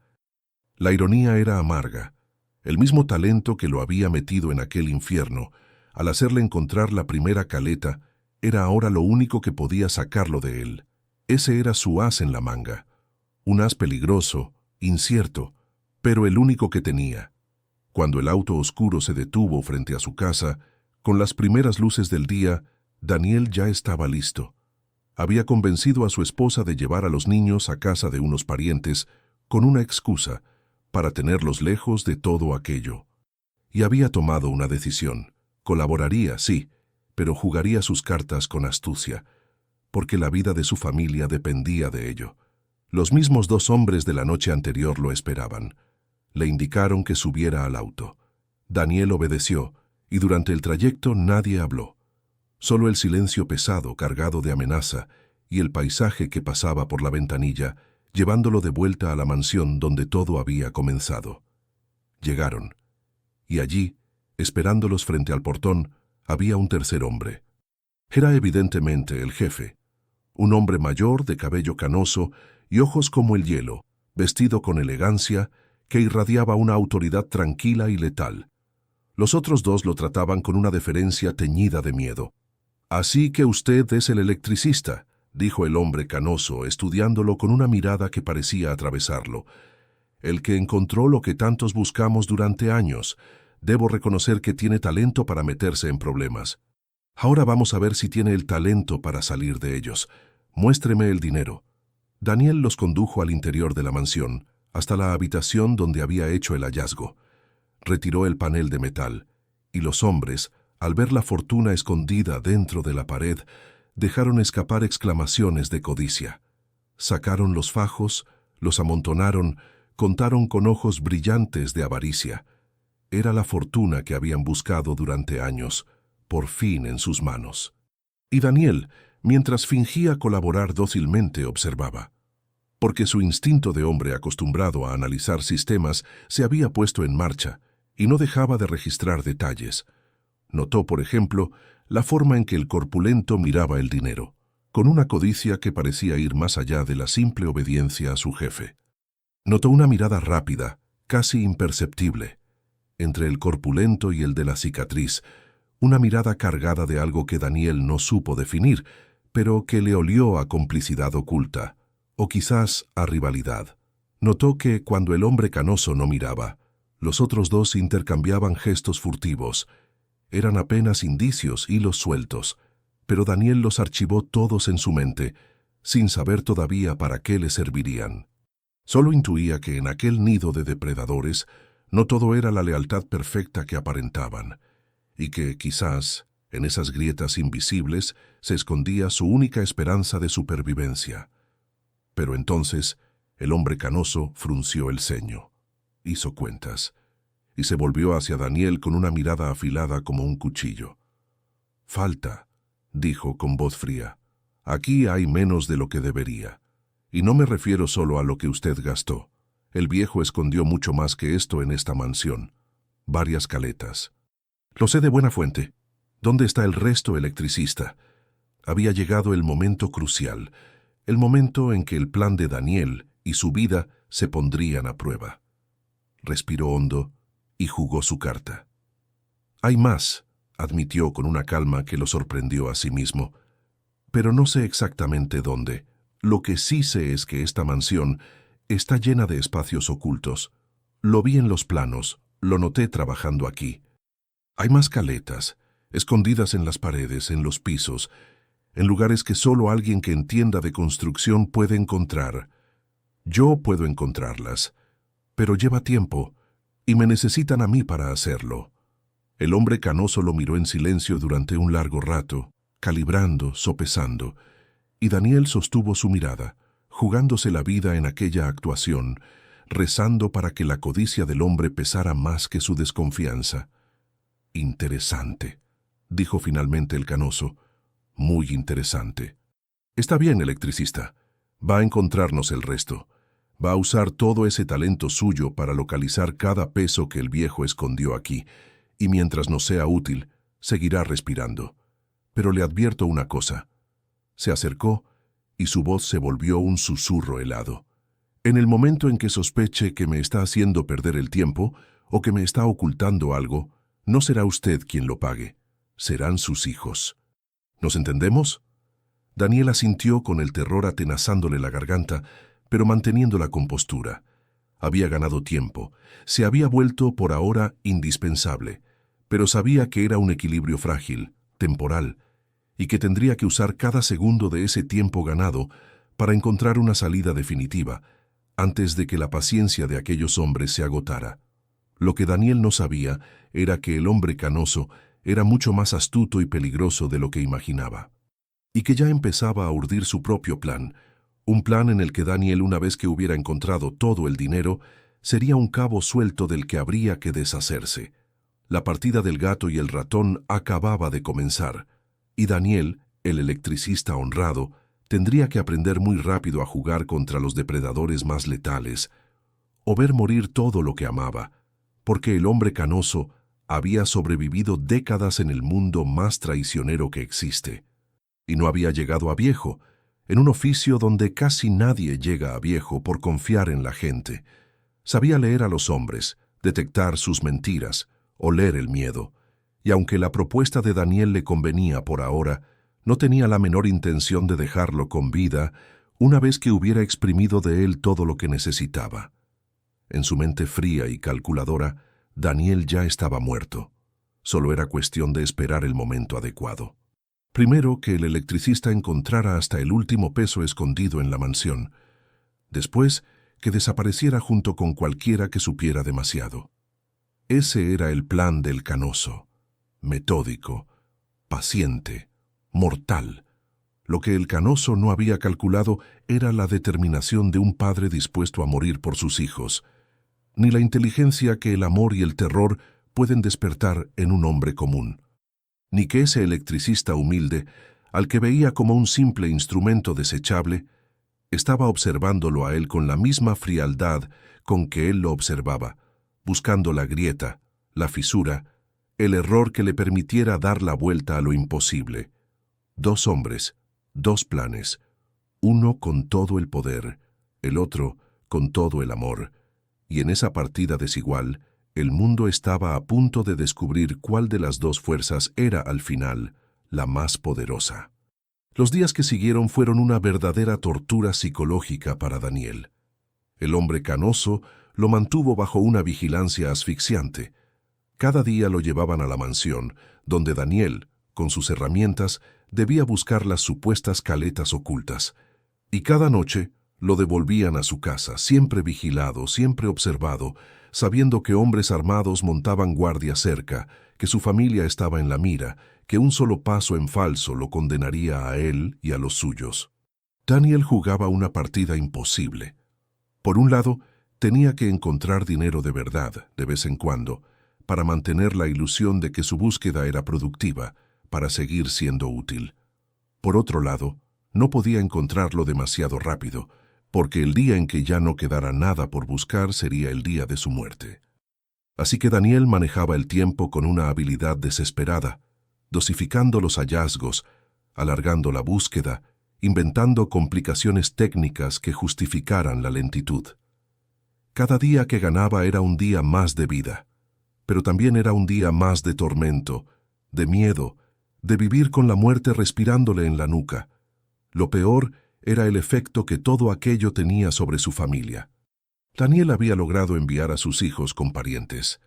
La ironía era amarga. El mismo talento que lo había metido en aquel infierno, al hacerle encontrar la primera caleta, era ahora lo único que podía sacarlo de él. Ese era su as en la manga. Un as peligroso, incierto, pero el único que tenía. Cuando el auto oscuro se detuvo frente a su casa, con las primeras luces del día, Daniel ya estaba listo. Había convencido a su esposa de llevar a los niños a casa de unos parientes con una excusa, para tenerlos lejos de todo aquello. Y había tomado una decisión. Colaboraría, sí, pero jugaría sus cartas con astucia, porque la vida de su familia dependía de ello. Los mismos dos hombres de la noche anterior lo esperaban. Le indicaron que subiera al auto. Daniel obedeció, y durante el trayecto nadie habló. Solo el silencio pesado, cargado de amenaza, y el paisaje que pasaba por la ventanilla, llevándolo de vuelta a la mansión donde todo había comenzado. Llegaron, y allí, esperándolos frente al portón, había un tercer hombre. Era evidentemente el jefe, un hombre mayor de cabello canoso y ojos como el hielo, vestido con elegancia, que irradiaba una autoridad tranquila y letal. Los otros dos lo trataban con una deferencia teñida de miedo. «Así que usted es el electricista», dijo el hombre canoso, estudiándolo con una mirada que parecía atravesarlo. «El que encontró lo que tantos buscamos durante años. Debo reconocer que tiene talento para meterse en problemas. Ahora vamos a ver si tiene el talento para salir de ellos. Muéstreme el dinero». Daniel los condujo al interior de la mansión, hasta la habitación donde había hecho el hallazgo. Retiró el panel de metal, y los hombres, al ver la fortuna escondida dentro de la pared, dejaron escapar exclamaciones de codicia. Sacaron los fajos, los amontonaron, contaron con ojos brillantes de avaricia. Era la fortuna que habían buscado durante años, por fin en sus manos. Y Daniel, mientras fingía colaborar dócilmente, observaba. Porque su instinto de hombre acostumbrado a analizar sistemas se había puesto en marcha, y no dejaba de registrar detalles. Notó, por ejemplo, la forma en que el corpulento miraba el dinero, con una codicia que parecía ir más allá de la simple obediencia a su jefe. Notó una mirada rápida, casi imperceptible, entre el corpulento y el de la cicatriz, una mirada cargada de algo que Daniel no supo definir, pero que le olió a complicidad oculta, o quizás a rivalidad. Notó que, cuando el hombre canoso no miraba, los otros dos intercambiaban gestos furtivos. Eran apenas indicios, hilos sueltos, pero Daniel los archivó todos en su mente, sin saber todavía para qué le servirían. Solo intuía que en aquel nido de depredadores no todo era la lealtad perfecta que aparentaban, y que, quizás, en esas grietas invisibles se escondía su única esperanza de supervivencia. Pero entonces el hombre canoso frunció el ceño, hizo cuentas, y se volvió hacia Daniel con una mirada afilada como un cuchillo. «Falta», dijo con voz fría. «Aquí hay menos de lo que debería. Y no me refiero solo a lo que usted gastó. El viejo escondió mucho más que esto en esta mansión. Varias caletas. Lo sé de buena fuente. ¿Dónde está el resto, electricista?» Había llegado el momento crucial, el momento en que el plan de Daniel y su vida se pondrían a prueba. Respiró hondo y jugó su carta. «Hay más», admitió con una calma que lo sorprendió a sí mismo. «Pero no sé exactamente dónde. Lo que sí sé es que esta mansión está llena de espacios ocultos. Lo vi en los planos, lo noté trabajando aquí. Hay más caletas, escondidas en las paredes, en los pisos, en lugares que solo alguien que entienda de construcción puede encontrar. Yo puedo encontrarlas, pero lleva tiempo, y me necesitan a mí para hacerlo». El hombre canoso lo miró en silencio durante un largo rato, calibrando, sopesando, y Daniel sostuvo su mirada, jugándose la vida en aquella actuación, rezando para que la codicia del hombre pesara más que su desconfianza. «Interesante», dijo finalmente el canoso. «Muy interesante. Está bien, electricista. Va a encontrarnos el resto. Va a usar todo ese talento suyo para localizar cada peso que el viejo escondió aquí, y mientras nos sea útil, seguirá respirando. Pero le advierto una cosa». Se acercó y su voz se volvió un susurro helado. En el momento en que sospeche que me está haciendo perder el tiempo o que me está ocultando algo, no será usted quien lo pague, serán sus hijos. ¿Nos entendemos? Daniel asintió con el terror atenazándole la garganta, pero manteniendo la compostura. Había ganado tiempo, se había vuelto por ahora indispensable, pero sabía que era un equilibrio frágil, temporal, y que tendría que usar cada segundo de ese tiempo ganado para encontrar una salida definitiva, antes de que la paciencia de aquellos hombres se agotara. Lo que Daniel no sabía era que el hombre canoso era mucho más astuto y peligroso de lo que imaginaba, y que ya empezaba a urdir su propio plan, un plan en el que Daniel, una vez que hubiera encontrado todo el dinero, sería un cabo suelto del que habría que deshacerse. La partida del gato y el ratón acababa de comenzar, y Daniel, el electricista honrado, tendría que aprender muy rápido a jugar contra los depredadores más letales, o ver morir todo lo que amaba, porque el hombre canoso había sobrevivido décadas en el mundo más traicionero que existe, y no había llegado a viejo, en un oficio donde casi nadie llega a viejo por confiar en la gente. Sabía leer a los hombres, detectar sus mentiras, oler el miedo, y aunque la propuesta de Daniel le convenía por ahora, no tenía la menor intención de dejarlo con vida una vez que hubiera exprimido de él todo lo que necesitaba. En su mente fría y calculadora, Daniel ya estaba muerto. Solo era cuestión de esperar el momento adecuado. Primero, que el electricista encontrara hasta el último peso escondido en la mansión. Después, que desapareciera junto con cualquiera que supiera demasiado. Ese era el plan del canoso. Metódico, paciente, mortal. Lo que el canoso no había calculado era la determinación de un padre dispuesto a morir por sus hijos, ni la inteligencia que el amor y el terror pueden despertar en un hombre común, ni que ese electricista humilde, al que veía como un simple instrumento desechable, estaba observándolo a él con la misma frialdad con que él lo observaba, buscando la grieta, la fisura, el error que le permitiera dar la vuelta a lo imposible. Dos hombres, dos planes, uno con todo el poder, el otro con todo el amor, y en esa partida desigual, el mundo estaba a punto de descubrir cuál de las dos fuerzas era, al final, la más poderosa. Los días que siguieron fueron una verdadera tortura psicológica para Daniel. El hombre canoso lo mantuvo bajo una vigilancia asfixiante. Cada día lo llevaban a la mansión, donde Daniel, con sus herramientas, debía buscar las supuestas caletas ocultas, y cada noche lo devolvían a su casa, siempre vigilado, siempre observado, sabiendo que hombres armados montaban guardia cerca, que su familia estaba en la mira, que un solo paso en falso lo condenaría a él y a los suyos. Daniel jugaba una partida imposible. Por un lado, tenía que encontrar dinero de verdad, de vez en cuando, para mantener la ilusión de que su búsqueda era productiva, para seguir siendo útil. Por otro lado, no podía encontrarlo demasiado rápido, porque el día en que ya no quedara nada por buscar sería el día de su muerte. Así que Daniel manejaba el tiempo con una habilidad desesperada, dosificando los hallazgos, alargando la búsqueda, inventando complicaciones técnicas que justificaran la lentitud. Cada día que ganaba era un día más de vida, pero también era un día más de tormento, de miedo, de vivir con la muerte respirándole en la nuca. Lo peor era el efecto que todo aquello tenía sobre su familia. Daniel había logrado enviar a sus hijos con parientes,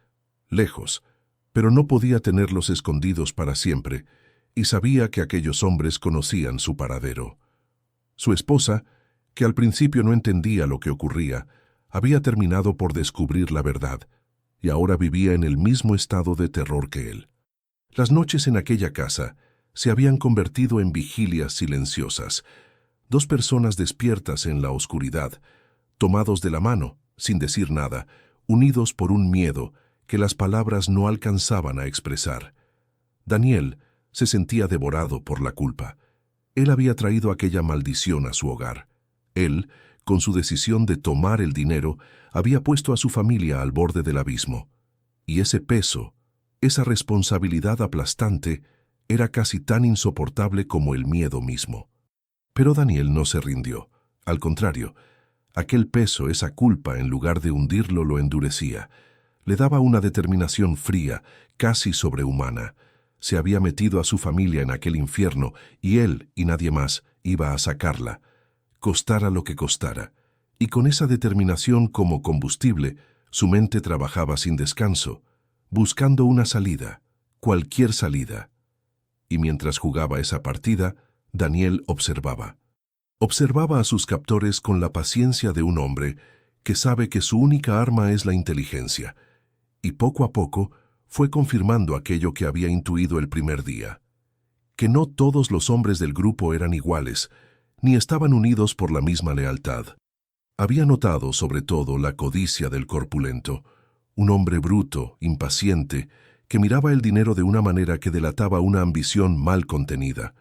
lejos, pero no podía tenerlos escondidos para siempre, y sabía que aquellos hombres conocían su paradero. Su esposa, que al principio no entendía lo que ocurría, había terminado por descubrir la verdad, y ahora vivía en el mismo estado de terror que él. Las noches en aquella casa se habían convertido en vigilias silenciosas, dos personas despiertas en la oscuridad, tomados de la mano, sin decir nada, unidos por un miedo que las palabras no alcanzaban a expresar. Daniel se sentía devorado por la culpa. Él había traído aquella maldición a su hogar. Él, con su decisión de tomar el dinero, había puesto a su familia al borde del abismo. Y ese peso, esa responsabilidad aplastante, era casi tan insoportable como el miedo mismo. Pero Daniel no se rindió. Al contrario, Aquel peso, esa culpa, en lugar de hundirlo, lo endurecía. Le daba una determinación fría, casi sobrehumana. Se había metido a su familia en aquel infierno y él, y nadie más, iba a sacarla, costara lo que costara. Y con esa determinación como combustible, su mente trabajaba sin descanso, buscando una salida, cualquier salida. Y mientras jugaba esa partida, Daniel observaba. Observaba a sus captores con la paciencia de un hombre que sabe que su única arma es la inteligencia, y poco a poco fue confirmando aquello que había intuido el primer día, que no todos los hombres del grupo eran iguales, ni estaban unidos por la misma lealtad. Había notado sobre todo la codicia del corpulento, un hombre bruto, impaciente, que miraba el dinero de una manera que delataba una ambición mal contenida.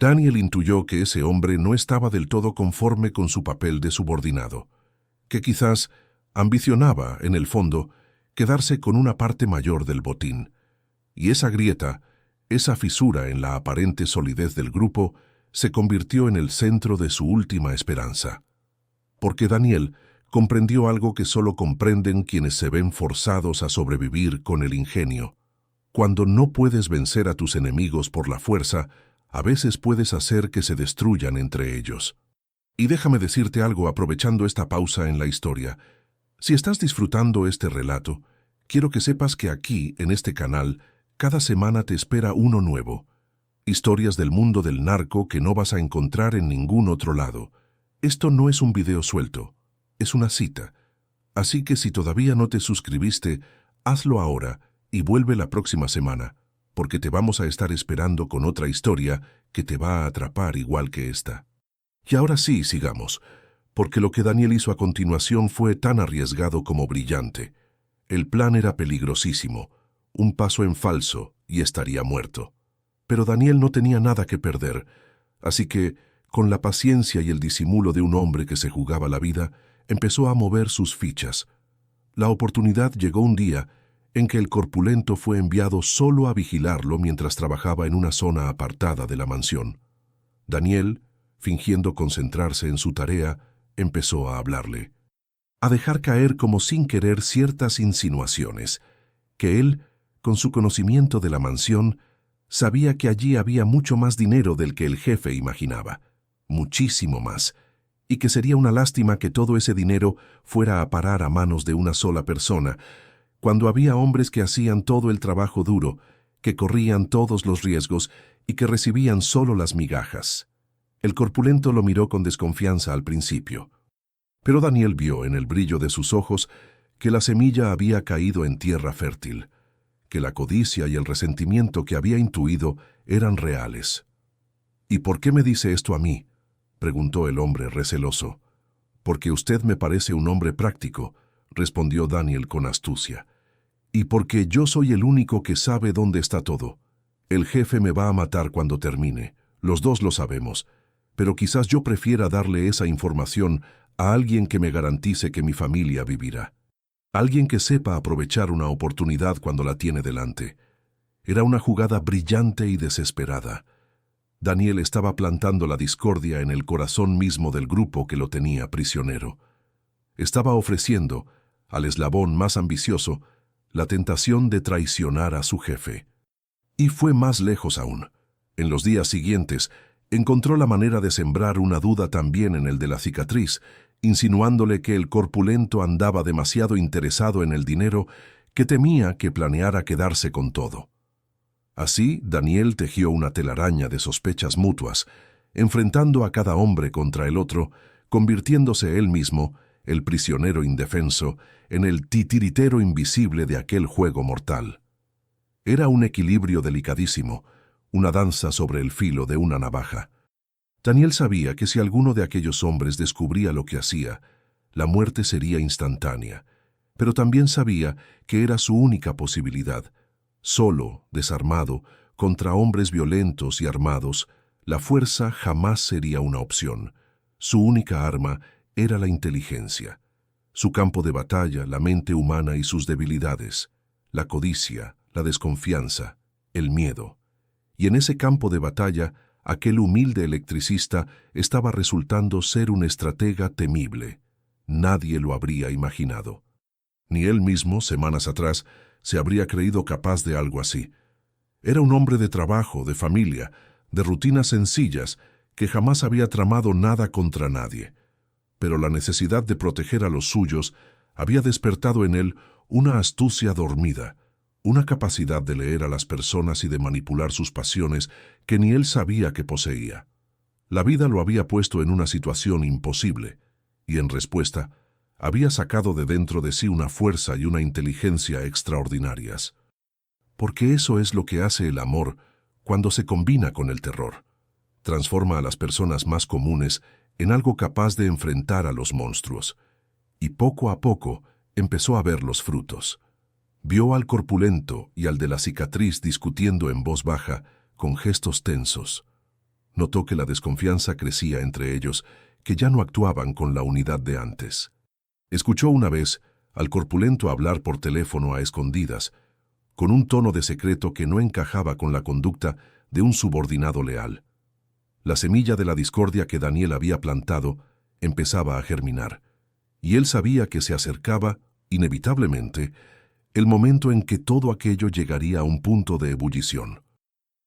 Daniel intuyó que ese hombre no estaba del todo conforme con su papel de subordinado, que quizás ambicionaba, en el fondo, quedarse con una parte mayor del botín. Y esa grieta, esa fisura en la aparente solidez del grupo, se convirtió en el centro de su última esperanza. Porque Daniel comprendió algo que solo comprenden quienes se ven forzados a sobrevivir con el ingenio. Cuando no puedes vencer a tus enemigos por la fuerza, a veces puedes hacer que se destruyan entre ellos. Y déjame decirte algo aprovechando esta pausa en la historia. Si estás disfrutando este relato, quiero que sepas que aquí, en este canal, cada semana te espera uno nuevo. Historias del mundo del narco que no vas a encontrar en ningún otro lado. Esto no es un video suelto, es una cita. Así que si todavía no te suscribiste, hazlo ahora y vuelve la próxima semana, porque te vamos a estar esperando con otra historia que te va a atrapar igual que esta. Y ahora sí, sigamos, porque lo que Daniel hizo a continuación fue tan arriesgado como brillante. El plan era peligrosísimo, un paso en falso y estaría muerto. Pero Daniel no tenía nada que perder, así que, con la paciencia y el disimulo de un hombre que se jugaba la vida, empezó a mover sus fichas. La oportunidad llegó un día en que el corpulento fue enviado solo a vigilarlo mientras trabajaba en una zona apartada de la mansión. Daniel, fingiendo concentrarse en su tarea, empezó a hablarle, a dejar caer como sin querer ciertas insinuaciones, que él, con su conocimiento de la mansión, sabía que allí había mucho más dinero del que el jefe imaginaba, muchísimo más, y que sería una lástima que todo ese dinero fuera a parar a manos de una sola persona, cuando había hombres que hacían todo el trabajo duro, que corrían todos los riesgos y que recibían solo las migajas. El corpulento lo miró con desconfianza al principio, pero Daniel vio en el brillo de sus ojos que la semilla había caído en tierra fértil, que la codicia y el resentimiento que había intuido eran reales. «¿Y por qué me dice esto a mí?», preguntó el hombre receloso. «Porque usted me parece un hombre práctico», respondió Daniel con astucia. «Y porque yo soy el único que sabe dónde está todo. El jefe me va a matar cuando termine, los dos lo sabemos, pero quizás yo prefiera darle esa información a alguien que me garantice que mi familia vivirá. Alguien que sepa aprovechar una oportunidad cuando la tiene delante». Era una jugada brillante y desesperada. Daniel estaba plantando la discordia en el corazón mismo del grupo que lo tenía prisionero. Estaba ofreciendo, al eslabón más ambicioso, la tentación de traicionar a su jefe. Y fue más lejos aún. En los días siguientes, encontró la manera de sembrar una duda también en el de la cicatriz, insinuándole que el corpulento andaba demasiado interesado en el dinero que temía que planeara quedarse con todo. Así, Daniel tejió una telaraña de sospechas mutuas, enfrentando a cada hombre contra el otro, convirtiéndose él mismo, el prisionero indefenso, en el titiritero invisible de aquel juego mortal. Era un equilibrio delicadísimo, una danza sobre el filo de una navaja. Daniel sabía que si alguno de aquellos hombres descubría lo que hacía, la muerte sería instantánea, pero también sabía que era su única posibilidad. Solo, desarmado, contra hombres violentos y armados, la fuerza jamás sería una opción. Su única arma era la inteligencia. Su campo de batalla, la mente humana y sus debilidades, la codicia, la desconfianza, el miedo. Y en ese campo de batalla, aquel humilde electricista estaba resultando ser un estratega temible. nadie lo habría imaginado. Ni él mismo, semanas atrás, se habría creído capaz de algo así. Era un hombre de trabajo, de familia, de rutinas sencillas, que jamás había tramado nada contra nadie. Pero la necesidad de proteger a los suyos había despertado en él una astucia dormida, una capacidad de leer a las personas y de manipular sus pasiones que ni él sabía que poseía. La vida lo había puesto en una situación imposible, y en respuesta, había sacado de dentro de sí una fuerza y una inteligencia extraordinarias. Porque eso es lo que hace el amor cuando se combina con el terror. Transforma a las personas más comunes en algo capaz de enfrentar a los monstruos. Y poco a poco empezó a ver los frutos. Vio al corpulento y al de la cicatriz discutiendo en voz baja, con gestos tensos. Notó que la desconfianza crecía entre ellos, que ya no actuaban con la unidad de antes. Escuchó una vez al corpulento hablar por teléfono a escondidas, con un tono de secreto que no encajaba con la conducta de un subordinado leal. La semilla de la discordia que Daniel había plantado empezaba a germinar, y él sabía que se acercaba, inevitablemente, el momento en que todo aquello llegaría a un punto de ebullición.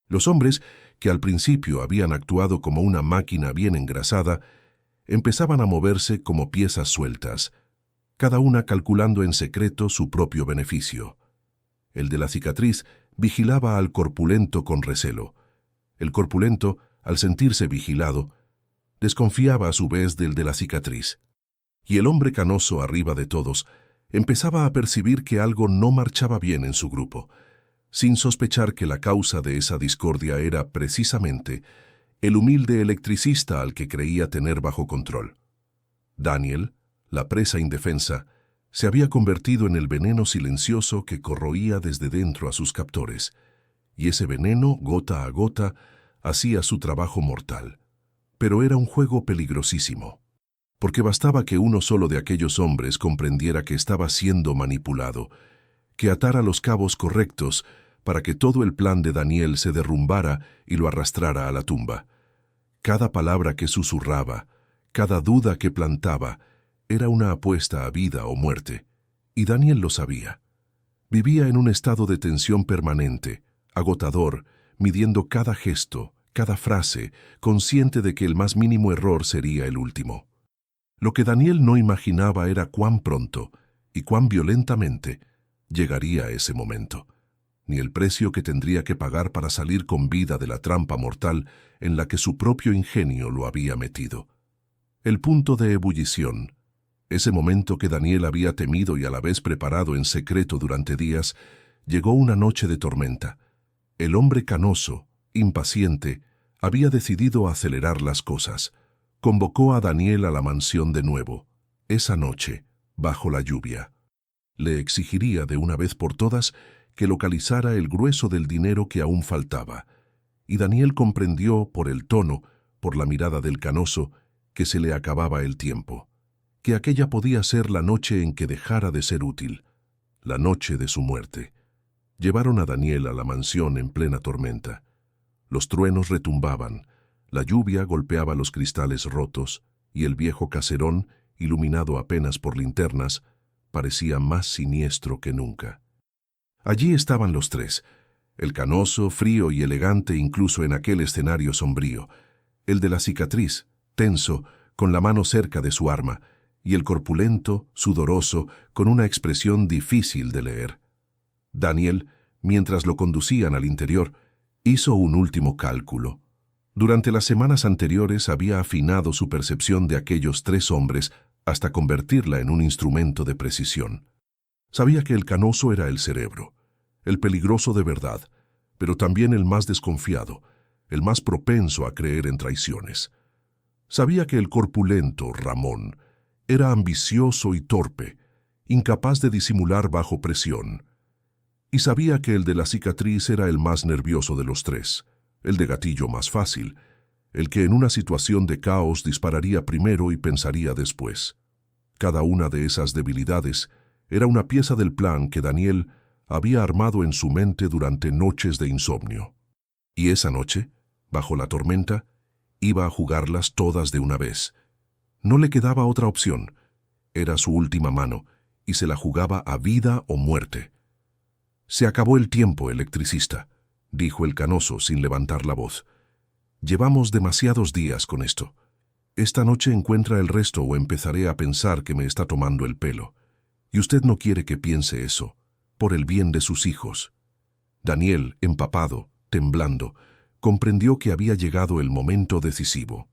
Los hombres, que al principio habían actuado como una máquina bien engrasada, empezaban a moverse como piezas sueltas, cada una calculando en secreto su propio beneficio. El de la cicatriz vigilaba al corpulento con recelo. El corpulento, al sentirse vigilado, desconfiaba a su vez del de la cicatriz. Y el hombre canoso, arriba de todos, empezaba a percibir que algo no marchaba bien en su grupo, sin sospechar que la causa de esa discordia era, precisamente, el humilde electricista al que creía tener bajo control. Daniel, la presa indefensa, se había convertido en el veneno silencioso que corroía desde dentro a sus captores, y ese veneno, gota a gota, hacía su trabajo mortal. Pero era un juego peligrosísimo, porque bastaba que uno solo de aquellos hombres comprendiera que estaba siendo manipulado, que atara los cabos correctos para que todo el plan de Daniel se derrumbara y lo arrastrara a la tumba. Cada palabra que susurraba, cada duda que plantaba, era una apuesta a vida o muerte, y Daniel lo sabía. Vivía en un estado de tensión permanente, agotador, midiendo cada gesto, cada frase, consciente de que el más mínimo error sería el último. Lo que Daniel no imaginaba era cuán pronto y cuán violentamente llegaría ese momento, ni el precio que tendría que pagar para salir con vida de la trampa mortal en la que su propio ingenio lo había metido. El punto de ebullición, ese momento que Daniel había temido y a la vez preparado en secreto durante días, llegó una noche de tormenta. El hombre canoso, impaciente, había decidido acelerar las cosas. Convocó a Daniel a la mansión de nuevo, esa noche, bajo la lluvia. Le exigiría de una vez por todas que localizara el grueso del dinero que aún faltaba, y Daniel comprendió por el tono, por la mirada del canoso, que se le acababa el tiempo, que aquella podía ser la noche en que dejara de ser útil, la noche de su muerte. Llevaron a Daniel a la mansión en plena tormenta. Los truenos retumbaban, la lluvia golpeaba los cristales rotos, y el viejo caserón, iluminado apenas por linternas, parecía más siniestro que nunca. Allí estaban los tres, el canoso, frío y elegante incluso en aquel escenario sombrío, el de la cicatriz, tenso, con la mano cerca de su arma, y el corpulento, sudoroso, con una expresión difícil de leer. Daniel, mientras lo conducían al interior, hizo un último cálculo. Durante las semanas anteriores había afinado su percepción de aquellos tres hombres hasta convertirla en un instrumento de precisión. Sabía que el canoso era el cerebro, el peligroso de verdad, pero también el más desconfiado, el más propenso a creer en traiciones. Sabía que el corpulento, Ramón, era ambicioso y torpe, incapaz de disimular bajo presión. Y sabía que el de la cicatriz era el más nervioso de los tres, el de gatillo más fácil, el que en una situación de caos dispararía primero y pensaría después. Cada una de esas debilidades era una pieza del plan que Daniel había armado en su mente durante noches de insomnio. Y esa noche, bajo la tormenta, iba a jugarlas todas de una vez. No le quedaba otra opción. Era su última mano, y se la jugaba a vida o muerte. «Se acabó el tiempo, electricista», dijo el canoso sin levantar la voz. «Llevamos demasiados días con esto. Esta noche encuentra el resto o empezaré a pensar que me está tomando el pelo. Y usted no quiere que piense eso, por el bien de sus hijos». Daniel, empapado, temblando, comprendió que había llegado el momento decisivo.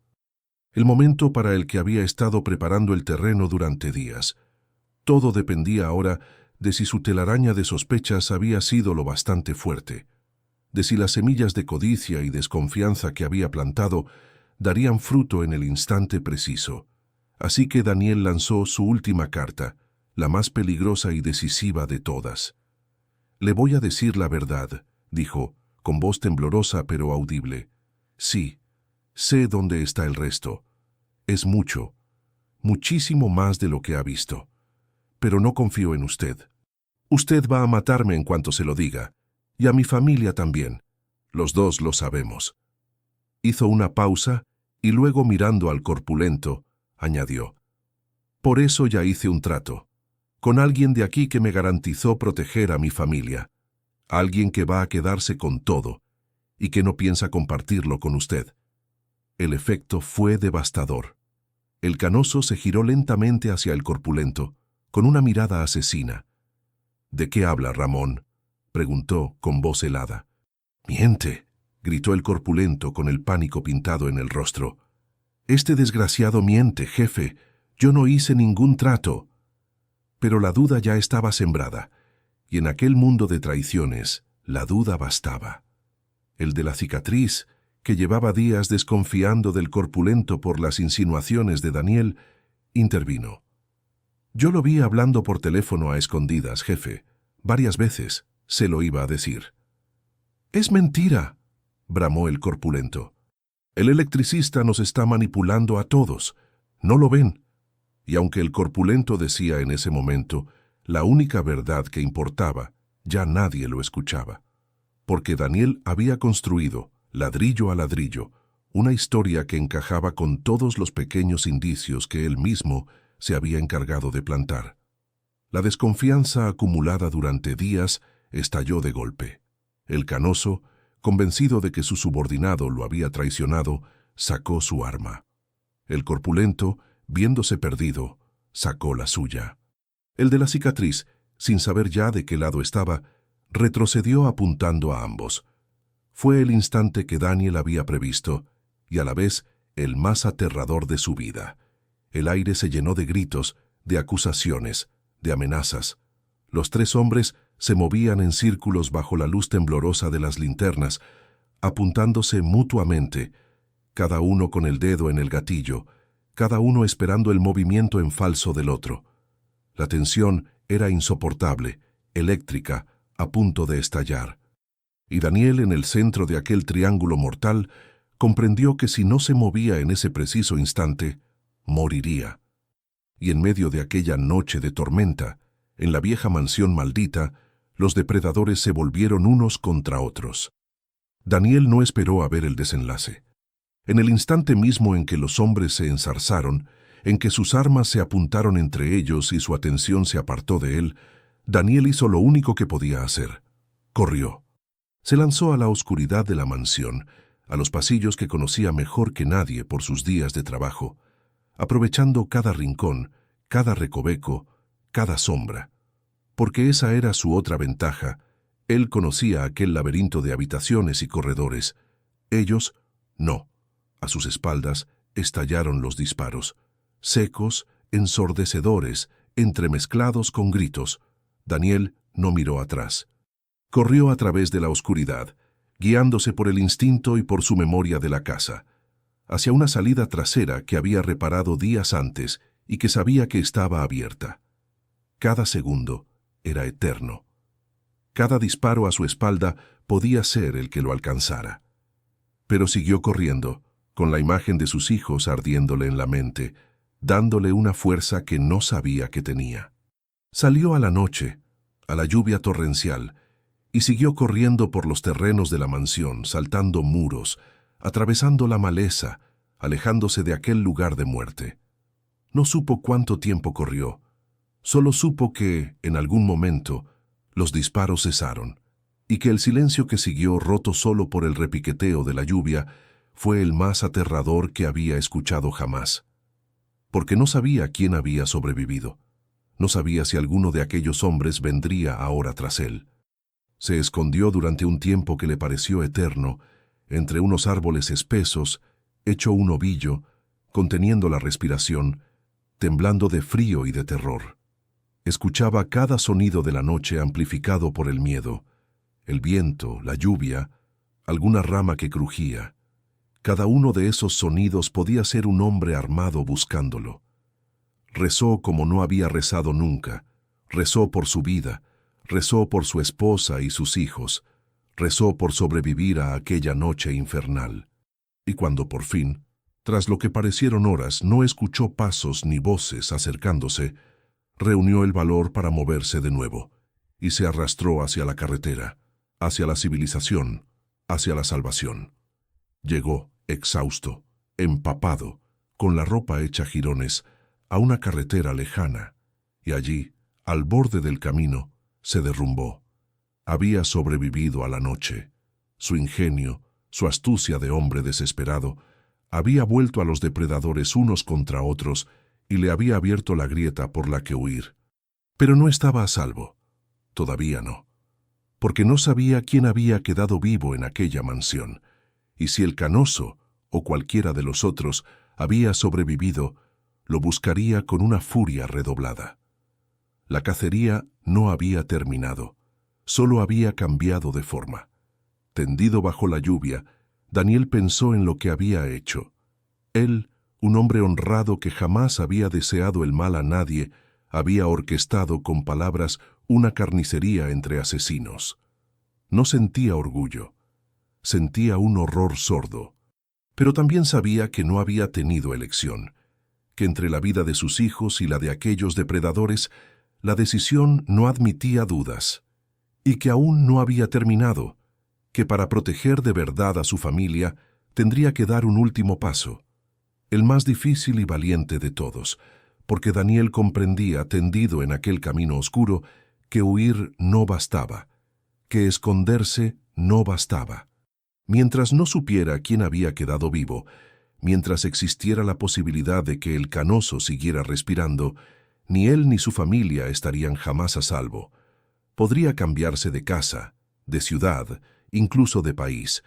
El momento para el que había estado preparando el terreno durante días. Todo dependía ahora de si su telaraña de sospechas había sido lo bastante fuerte, de si las semillas de codicia y desconfianza que había plantado darían fruto en el instante preciso. Así que Daniel lanzó su última carta, la más peligrosa y decisiva de todas. «Le voy a decir la verdad», dijo, con voz temblorosa pero audible. «Sí, sé dónde está el resto. Es mucho, muchísimo más de lo que ha visto. Pero no confío en usted. Usted va a matarme en cuanto se lo diga, y a mi familia también. Los dos lo sabemos». Hizo una pausa y luego, mirando al corpulento, añadió: «Por eso ya hice un trato, con alguien de aquí que me garantizó proteger a mi familia. Alguien que va a quedarse con todo y que no piensa compartirlo con usted». El efecto fue devastador. El canoso se giró lentamente hacia el corpulento, con una mirada asesina. «¿De qué habla, Ramón?», preguntó con voz helada. «Miente», gritó el corpulento con el pánico pintado en el rostro. «Este desgraciado miente, jefe. Yo no hice ningún trato». Pero la duda ya estaba sembrada, y en aquel mundo de traiciones, la duda bastaba. El de la cicatriz, que llevaba días desconfiando del corpulento por las insinuaciones de Daniel, intervino. «Yo lo vi hablando por teléfono a escondidas, jefe. Varias veces, se lo iba a decir». «Es mentira», bramó el corpulento. «El electricista nos está manipulando a todos. ¿No lo ven?». Y aunque el corpulento decía en ese momento la única verdad que importaba, ya nadie lo escuchaba. Porque Daniel había construido, ladrillo a ladrillo, una historia que encajaba con todos los pequeños indicios que él mismo se había encargado de plantar. La desconfianza acumulada durante días estalló de golpe. El canoso, convencido de que su subordinado lo había traicionado, sacó su arma. El corpulento, viéndose perdido, sacó la suya. El de la cicatriz, sin saber ya de qué lado estaba, retrocedió apuntando a ambos. Fue el instante que Daniel había previsto, y a la vez el más aterrador de su vida. El aire se llenó de gritos, de acusaciones, de amenazas. Los tres hombres se movían en círculos bajo la luz temblorosa de las linternas, apuntándose mutuamente, cada uno con el dedo en el gatillo, cada uno esperando el movimiento en falso del otro. La tensión era insoportable, eléctrica, a punto de estallar. Y Daniel, en el centro de aquel triángulo mortal, comprendió que si no se movía en ese preciso instante, moriría. Y en medio de aquella noche de tormenta, en la vieja mansión maldita, los depredadores se volvieron unos contra otros. Daniel no esperó a ver el desenlace. En el instante mismo en que los hombres se enzarzaron, en que sus armas se apuntaron entre ellos y su atención se apartó de él, Daniel hizo lo único que podía hacer. Corrió. Se lanzó a la oscuridad de la mansión, a los pasillos que conocía mejor que nadie por sus días de trabajo, aprovechando cada rincón, cada recoveco, cada sombra. Porque esa era su otra ventaja. Él conocía aquel laberinto de habitaciones y corredores. Ellos, no. A sus espaldas estallaron los disparos, secos, ensordecedores, entremezclados con gritos. Daniel no miró atrás. Corrió a través de la oscuridad, guiándose por el instinto y por su memoria de la casa, hacia una salida trasera que había reparado días antes y que sabía que estaba abierta. Cada segundo era eterno. Cada disparo a su espalda podía ser el que lo alcanzara. Pero siguió corriendo, con la imagen de sus hijos ardiéndole en la mente, dándole una fuerza que no sabía que tenía. Salió a la noche, a la lluvia torrencial, y siguió corriendo por los terrenos de la mansión, saltando muros, atravesando la maleza, alejándose de aquel lugar de muerte. No supo cuánto tiempo corrió. Solo supo que, en algún momento, los disparos cesaron, y que el silencio que siguió, roto solo por el repiqueteo de la lluvia, fue el más aterrador que había escuchado jamás. Porque no sabía quién había sobrevivido. No sabía si alguno de aquellos hombres vendría ahora tras él. Se escondió durante un tiempo que le pareció eterno, entre unos árboles espesos, hecho un ovillo, conteniendo la respiración, temblando de frío y de terror. Escuchaba cada sonido de la noche amplificado por el miedo, el viento, la lluvia, alguna rama que crujía. Cada uno de esos sonidos podía ser un hombre armado buscándolo. Rezó como no había rezado nunca, rezó por su vida, rezó por su esposa y sus hijos, rezó por sobrevivir a aquella noche infernal. Y cuando por fin, tras lo que parecieron horas, no escuchó pasos ni voces acercándose, reunió el valor para moverse de nuevo, y se arrastró hacia la carretera, hacia la civilización, hacia la salvación. Llegó, exhausto, empapado, con la ropa hecha jirones, a una carretera lejana, y allí, al borde del camino, se derrumbó. Había sobrevivido a la noche. Su ingenio, su astucia de hombre desesperado, había vuelto a los depredadores unos contra otros y le había abierto la grieta por la que huir. Pero no estaba a salvo. Todavía no. Porque no sabía quién había quedado vivo en aquella mansión, y si el Canoso, o cualquiera de los otros, había sobrevivido, lo buscaría con una furia redoblada. La cacería no había terminado, solo había cambiado de forma. Tendido bajo la lluvia, Daniel pensó en lo que había hecho. Él, un hombre honrado que jamás había deseado el mal a nadie, había orquestado con palabras una carnicería entre asesinos. No sentía orgullo, sentía un horror sordo, pero también sabía que no había tenido elección, que entre la vida de sus hijos y la de aquellos depredadores, la decisión no admitía dudas, y que aún no había terminado, que para proteger de verdad a su familia tendría que dar un último paso, el más difícil y valiente de todos, porque Daniel comprendía, tendido en aquel camino oscuro, que huir no bastaba, que esconderse no bastaba. Mientras no supiera quién había quedado vivo, mientras existiera la posibilidad de que el Canoso siguiera respirando, ni él ni su familia estarían jamás a salvo. Podría cambiarse de casa, de ciudad, incluso de país,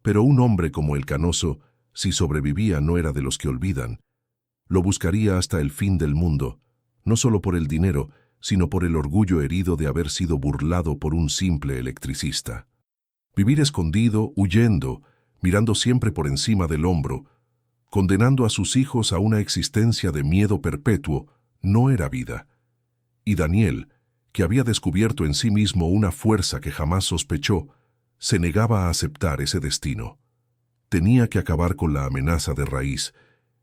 pero un hombre como el Canoso, si sobrevivía, no era de los que olvidan. Lo buscaría hasta el fin del mundo, no solo por el dinero, sino por el orgullo herido de haber sido burlado por un simple electricista. Vivir escondido, huyendo, mirando siempre por encima del hombro, condenando a sus hijos a una existencia de miedo perpetuo, no era vida. Y Daniel, que había descubierto en sí mismo una fuerza que jamás sospechó, se negaba a aceptar ese destino. Tenía que acabar con la amenaza de raíz,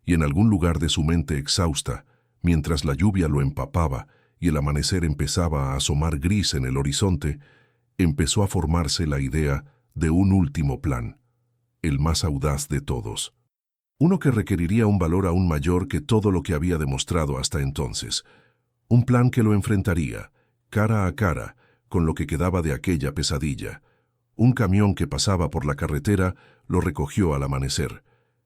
y en algún lugar de su mente exhausta, mientras la lluvia lo empapaba y el amanecer empezaba a asomar gris en el horizonte, empezó a formarse la idea de un último plan, el más audaz de todos. Uno que requeriría un valor aún mayor que todo lo que había demostrado hasta entonces. Un plan que lo enfrentaría, cara a cara, con lo que quedaba de aquella pesadilla. Un camión que pasaba por la carretera lo recogió al amanecer.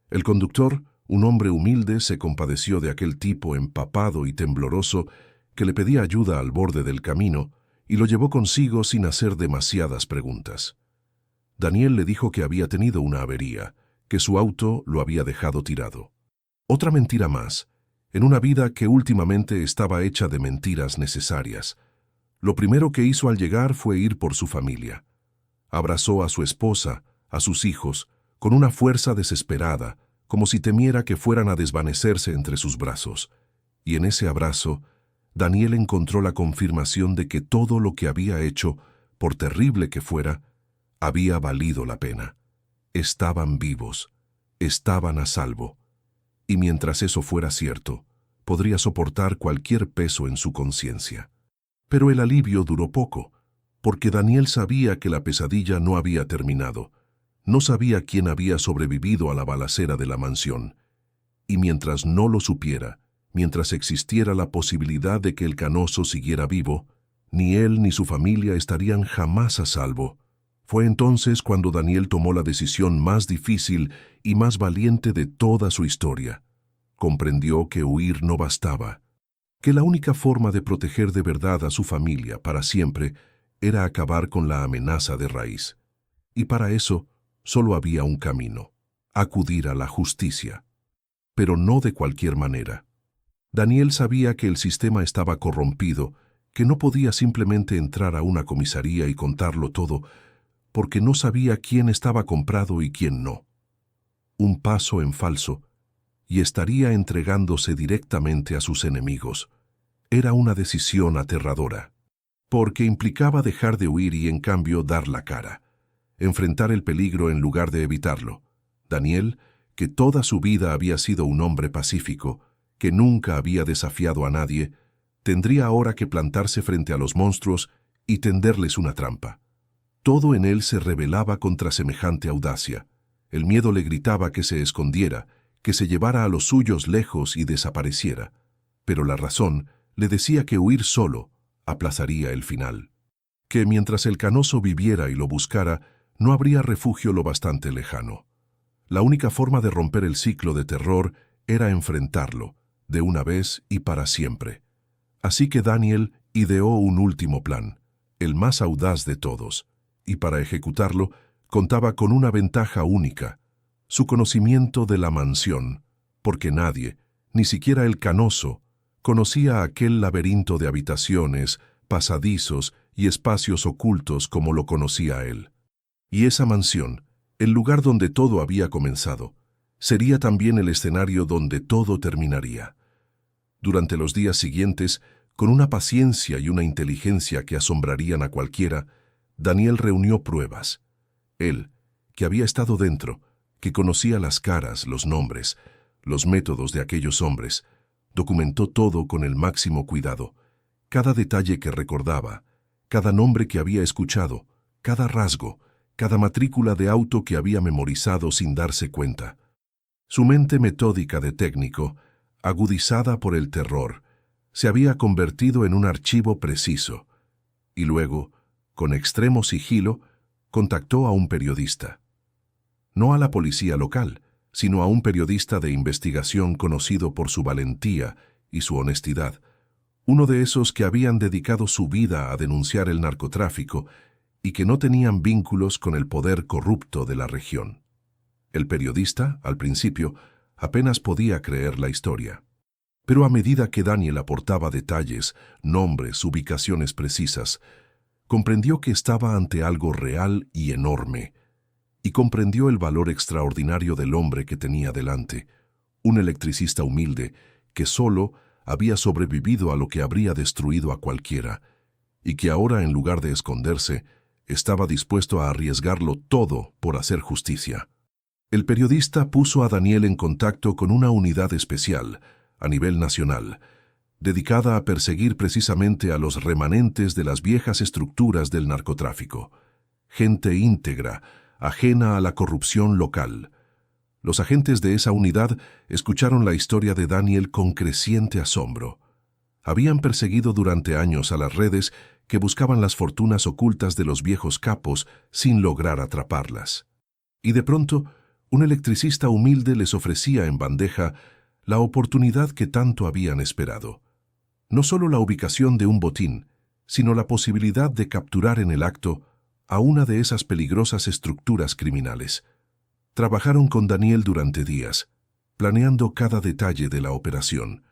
El conductor, un hombre humilde, se compadeció de aquel tipo empapado y tembloroso que le pedía ayuda al borde del camino y lo llevó consigo sin hacer demasiadas preguntas. Daniel le dijo que había tenido una avería, que su auto lo había dejado tirado. Otra mentira más, en una vida que últimamente estaba hecha de mentiras necesarias. Lo primero que hizo al llegar fue ir por su familia. Abrazó a su esposa, a sus hijos, con una fuerza desesperada, como si temiera que fueran a desvanecerse entre sus brazos. Y en ese abrazo, Daniel encontró la confirmación de que todo lo que había hecho, por terrible que fuera, había valido la pena. Estaban vivos, estaban a salvo, y mientras eso fuera cierto, podría soportar cualquier peso en su conciencia. Pero el alivio duró poco, porque Daniel sabía que la pesadilla no había terminado, no sabía quién había sobrevivido a la balacera de la mansión, y mientras no lo supiera, mientras existiera la posibilidad de que el canoso siguiera vivo, ni él ni su familia estarían jamás a salvo. Fue entonces cuando Daniel tomó la decisión más difícil y más valiente de toda su historia. Comprendió que huir no bastaba, que la única forma de proteger de verdad a su familia para siempre era acabar con la amenaza de raíz. Y para eso solo había un camino: acudir a la justicia. Pero no de cualquier manera. Daniel sabía que el sistema estaba corrompido, que no podía simplemente entrar a una comisaría y contarlo todo, porque no sabía quién estaba comprado y quién no. Un paso en falso, y estaría entregándose directamente a sus enemigos. Era una decisión aterradora, porque implicaba dejar de huir y en cambio dar la cara, enfrentar el peligro en lugar de evitarlo. Daniel, que toda su vida había sido un hombre pacífico, que nunca había desafiado a nadie, tendría ahora que plantarse frente a los monstruos y tenderles una trampa. Todo en él se rebelaba contra semejante audacia. El miedo le gritaba que se escondiera, que se llevara a los suyos lejos y desapareciera. Pero la razón le decía que huir solo aplazaría el final. Que mientras el canoso viviera y lo buscara, no habría refugio lo bastante lejano. La única forma de romper el ciclo de terror era enfrentarlo, de una vez y para siempre. Así que Daniel ideó un último plan, el más audaz de todos, y para ejecutarlo contaba con una ventaja única: su conocimiento de la mansión, porque nadie, ni siquiera el canoso, conocía aquel laberinto de habitaciones, pasadizos y espacios ocultos como lo conocía él. Y esa mansión, el lugar donde todo había comenzado, sería también el escenario donde todo terminaría. Durante los días siguientes, con una paciencia y una inteligencia que asombrarían a cualquiera, Daniel reunió pruebas. Él, que había estado dentro, que conocía las caras, los nombres, los métodos de aquellos hombres, documentó todo con el máximo cuidado. Cada detalle que recordaba, cada nombre que había escuchado, cada rasgo, cada matrícula de auto que había memorizado sin darse cuenta. Su mente metódica de técnico, agudizada por el terror, se había convertido en un archivo preciso. Y luego, con extremo sigilo, contactó a un periodista. No a la policía local, sino a un periodista de investigación conocido por su valentía y su honestidad, uno de esos que habían dedicado su vida a denunciar el narcotráfico y que no tenían vínculos con el poder corrupto de la región. El periodista, al principio, apenas podía creer la historia. Pero a medida que Daniel aportaba detalles, nombres, ubicaciones precisas, comprendió que estaba ante algo real y enorme, y comprendió el valor extraordinario del hombre que tenía delante, un electricista humilde que solo había sobrevivido a lo que habría destruido a cualquiera, y que ahora, en lugar de esconderse, estaba dispuesto a arriesgarlo todo por hacer justicia. El periodista puso a Daniel en contacto con una unidad especial, a nivel nacional, dedicada a perseguir precisamente a los remanentes de las viejas estructuras del narcotráfico. Gente íntegra, ajena a la corrupción local. Los agentes de esa unidad escucharon la historia de Daniel con creciente asombro. Habían perseguido durante años a las redes que buscaban las fortunas ocultas de los viejos capos sin lograr atraparlas. Y de pronto, un electricista humilde les ofrecía en bandeja la oportunidad que tanto habían esperado. No solo la ubicación de un botín, sino la posibilidad de capturar en el acto a una de esas peligrosas estructuras criminales. Trabajaron con Daniel durante días, planeando cada detalle de la operación,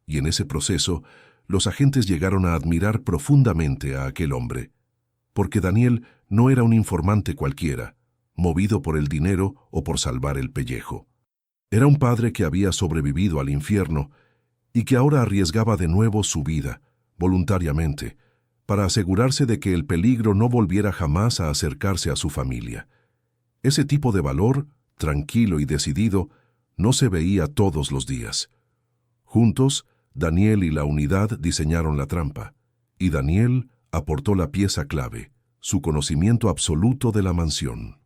y en ese proceso los agentes llegaron a admirar profundamente a aquel hombre, porque Daniel no era un informante cualquiera, movido por el dinero o por salvar el pellejo. Era un padre que había sobrevivido al infierno y que ahora arriesgaba de nuevo su vida, voluntariamente, para asegurarse de que el peligro no volviera jamás a acercarse a su familia. Ese tipo de valor, tranquilo y decidido, no se veía todos los días. Juntos, Daniel y la unidad diseñaron la trampa, y Daniel aportó la pieza clave, su conocimiento absoluto de la mansión.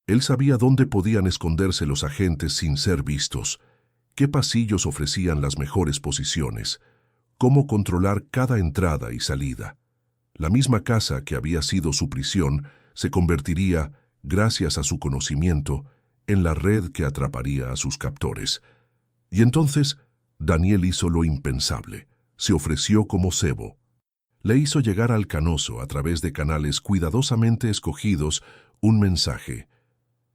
Él sabía dónde podían esconderse los agentes sin ser vistos, qué pasillos ofrecían las mejores posiciones, cómo controlar cada entrada y salida. La misma casa que había sido su prisión se convertiría, gracias a su conocimiento, en la red que atraparía a sus captores. Y entonces Daniel hizo lo impensable. Se ofreció como cebo. Le hizo llegar al canoso, a través de canales cuidadosamente escogidos, un mensaje.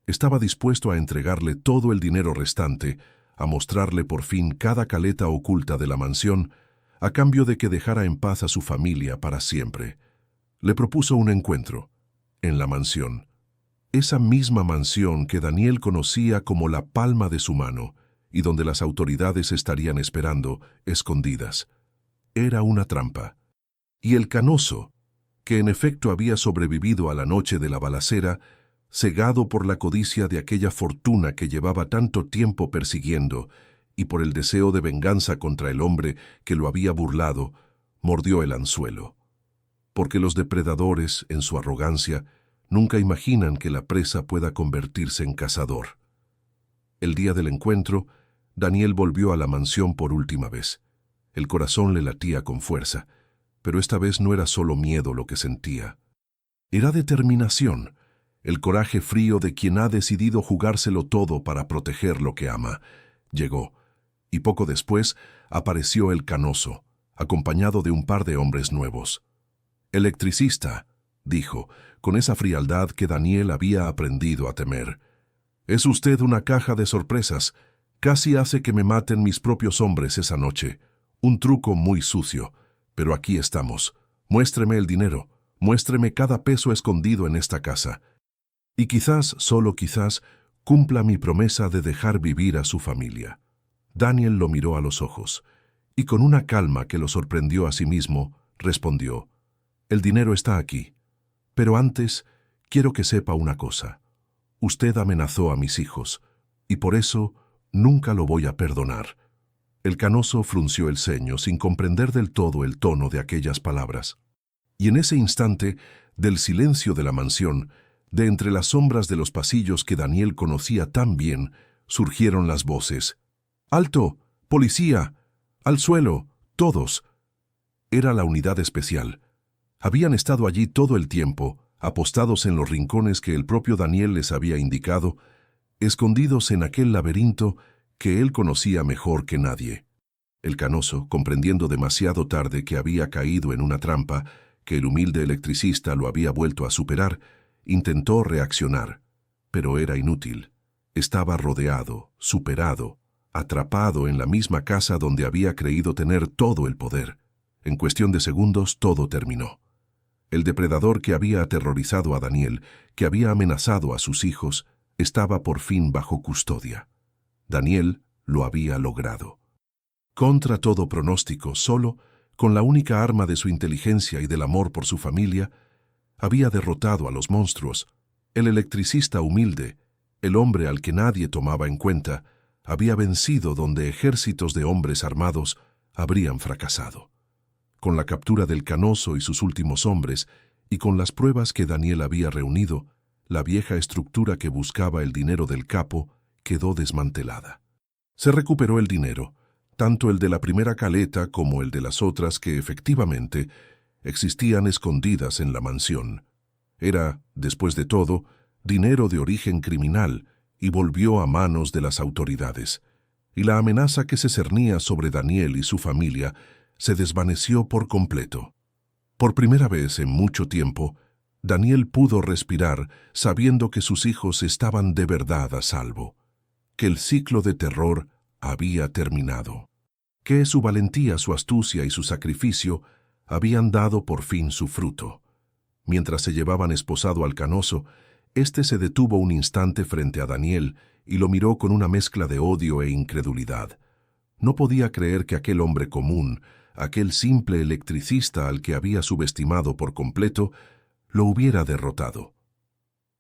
Estaba dispuesto a entregarle todo el dinero restante, a mostrarle por fin cada caleta oculta de la mansión, a cambio de que dejara en paz a su familia para siempre. Le propuso un encuentro, en la mansión. Esa misma mansión que Daniel conocía como la palma de su mano, y donde las autoridades estarían esperando, escondidas. Era una trampa. Y el canoso, que en efecto había sobrevivido a la noche de la balacera, cegado por la codicia de aquella fortuna que llevaba tanto tiempo persiguiendo, y por el deseo de venganza contra el hombre que lo había burlado, mordió el anzuelo. Porque los depredadores, en su arrogancia, nunca imaginan que la presa pueda convertirse en cazador. El día del encuentro, Daniel volvió a la mansión por última vez. El corazón le latía con fuerza, pero esta vez no era solo miedo lo que sentía. Era determinación, el coraje frío de quien ha decidido jugárselo todo para proteger lo que ama. Llegó, y poco después apareció el canoso, acompañado de un par de hombres nuevos. «Electricista», dijo, con esa frialdad que Daniel había aprendido a temer. «Es usted una caja de sorpresas. Casi hace que me maten mis propios hombres esa noche. Un truco muy sucio. Pero aquí estamos. Muéstreme el dinero. Muéstreme cada peso escondido en esta casa. Y quizás, solo quizás, cumpla mi promesa de dejar vivir a su familia». Daniel lo miró a los ojos, y con una calma que lo sorprendió a sí mismo, respondió: «El dinero está aquí. Pero antes, quiero que sepa una cosa. Usted amenazó a mis hijos, y por eso nunca lo voy a perdonar». El canoso frunció el ceño sin comprender del todo el tono de aquellas palabras. Y en ese instante, del silencio de la mansión, de entre las sombras de los pasillos que Daniel conocía tan bien, surgieron las voces: «¡Alto! ¡Policía! ¡Al suelo! ¡Todos!». Era la unidad especial. Habían estado allí todo el tiempo, apostados en los rincones que el propio Daniel les había indicado, escondidos en aquel laberinto que él conocía mejor que nadie. El canoso, comprendiendo demasiado tarde que había caído en una trampa, que el humilde electricista lo había vuelto a superar, intentó reaccionar, pero era inútil. Estaba rodeado, superado, atrapado en la misma casa donde había creído tener todo el poder. En cuestión de segundos todo terminó. El depredador que había aterrorizado a Daniel, que había amenazado a sus hijos, estaba por fin bajo custodia. Daniel lo había logrado. Contra todo pronóstico, solo, con la única arma de su inteligencia y del amor por su familia, había derrotado a los monstruos. El electricista humilde, el hombre al que nadie tomaba en cuenta, había vencido donde ejércitos de hombres armados habrían fracasado. Con la captura del canoso y sus últimos hombres, y con las pruebas que Daniel había reunido, la vieja estructura que buscaba el dinero del capo quedó desmantelada. Se recuperó el dinero, tanto el de la primera caleta como el de las otras que efectivamente existían escondidas en la mansión. Era, después de todo, dinero de origen criminal y volvió a manos de las autoridades. Y la amenaza que se cernía sobre Daniel y su familia se desvaneció por completo. Por primera vez en mucho tiempo, Daniel pudo respirar sabiendo que sus hijos estaban de verdad a salvo, que el ciclo de terror había terminado, que su valentía, su astucia y su sacrificio habían dado por fin su fruto. Mientras se llevaban esposado al canoso, éste se detuvo un instante frente a Daniel y lo miró con una mezcla de odio e incredulidad. No podía creer que aquel hombre común, aquel simple electricista al que había subestimado por completo, lo hubiera derrotado.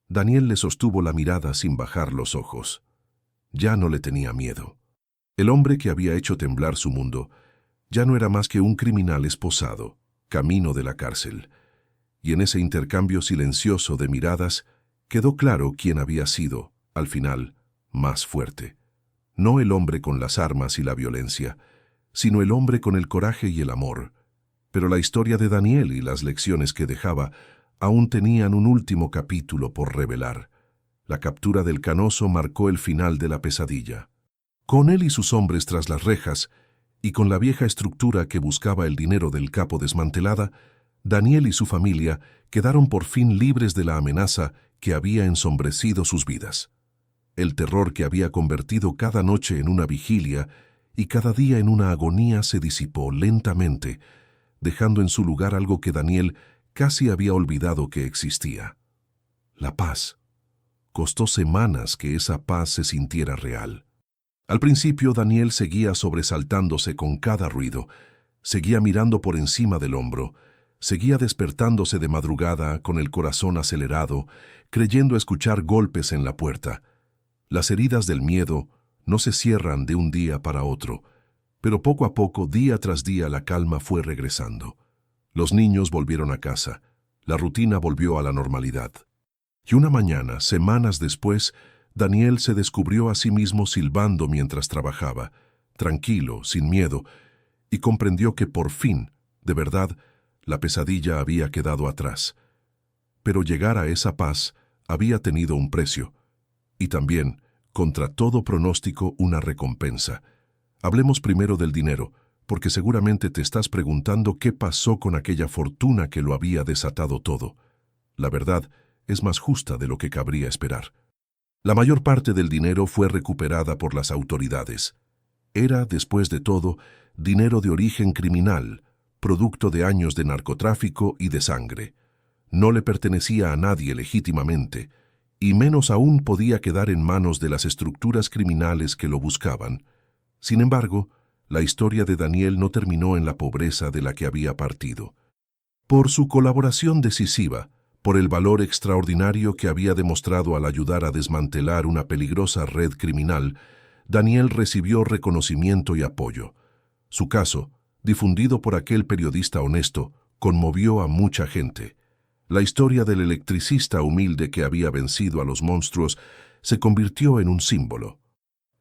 Daniel le sostuvo la mirada sin bajar los ojos. Ya no le tenía miedo. El hombre que había hecho temblar su mundo ya no era más que un criminal esposado, camino de la cárcel. Y en ese intercambio silencioso de miradas quedó claro quién había sido, al final, más fuerte. No el hombre con las armas y la violencia, sino el hombre con el coraje y el amor. Pero la historia de Daniel y las lecciones que dejaba aún tenían un último capítulo por revelar. La captura del canoso marcó el final de la pesadilla. Con él y sus hombres tras las rejas, y con la vieja estructura que buscaba el dinero del capo desmantelada, Daniel y su familia quedaron por fin libres de la amenaza que había ensombrecido sus vidas. El terror que había convertido cada noche en una vigilia y cada día en una agonía se disipó lentamente, dejando en su lugar algo que Daniel casi había olvidado que existía: la paz. Costó semanas que esa paz se sintiera real. Al principio Daniel seguía sobresaltándose con cada ruido, seguía mirando por encima del hombro, seguía despertándose de madrugada con el corazón acelerado, creyendo escuchar golpes en la puerta. Las heridas del miedo no se cierran de un día para otro, pero poco a poco, día tras día, la calma fue regresando. Los niños volvieron a casa, la rutina volvió a la normalidad. Y una mañana, semanas después, Daniel se descubrió a sí mismo silbando mientras trabajaba, tranquilo, sin miedo, y comprendió que por fin, de verdad, la pesadilla había quedado atrás. Pero llegar a esa paz había tenido un precio, y también, contra todo pronóstico, una recompensa. Hablemos primero del dinero, porque seguramente te estás preguntando qué pasó con aquella fortuna que lo había desatado todo. La verdad es más justa de lo que cabría esperar. La mayor parte del dinero fue recuperada por las autoridades. Era, después de todo, dinero de origen criminal, producto de años de narcotráfico y de sangre. No le pertenecía a nadie legítimamente, y menos aún podía quedar en manos de las estructuras criminales que lo buscaban. Sin embargo, la historia de Daniel no terminó en la pobreza de la que había partido. Por su colaboración decisiva, por el valor extraordinario que había demostrado al ayudar a desmantelar una peligrosa red criminal, Daniel recibió reconocimiento y apoyo. Su caso, difundido por aquel periodista honesto, conmovió a mucha gente. La historia del electricista humilde que había vencido a los monstruos se convirtió en un símbolo.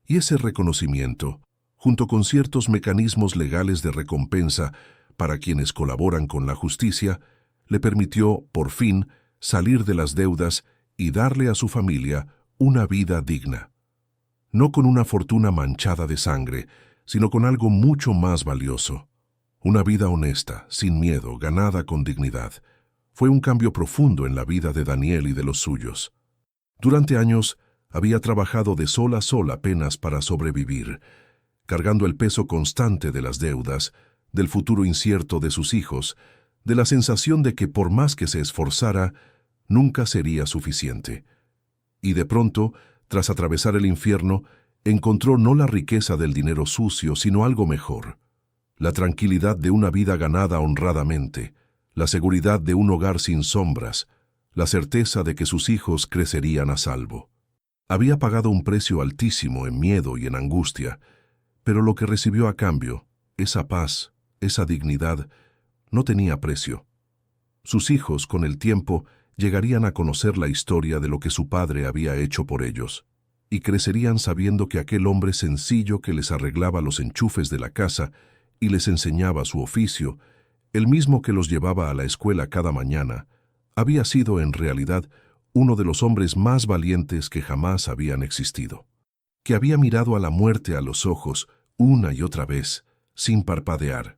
Y ese reconocimiento, junto con ciertos mecanismos legales de recompensa para quienes colaboran con la justicia, le permitió, por fin, salir de las deudas y darle a su familia una vida digna. No con una fortuna manchada de sangre, sino con algo mucho más valioso. Una vida honesta, sin miedo, ganada con dignidad. Fue un cambio profundo en la vida de Daniel y de los suyos. Durante años, había trabajado de sol a sol apenas para sobrevivir, cargando el peso constante de las deudas, del futuro incierto de sus hijos, de la sensación de que por más que se esforzara, nunca sería suficiente. Y de pronto, tras atravesar el infierno, encontró no la riqueza del dinero sucio, sino algo mejor: la tranquilidad de una vida ganada honradamente, la seguridad de un hogar sin sombras, la certeza de que sus hijos crecerían a salvo. Había pagado un precio altísimo en miedo y en angustia, pero lo que recibió a cambio, esa paz, esa dignidad, no tenía precio. Sus hijos, con el tiempo, llegarían a conocer la historia de lo que su padre había hecho por ellos, y crecerían sabiendo que aquel hombre sencillo que les arreglaba los enchufes de la casa y les enseñaba su oficio, el mismo que los llevaba a la escuela cada mañana, había sido en realidad uno de los hombres más valientes que jamás habían existido, que había mirado a la muerte a los ojos una y otra vez, sin parpadear.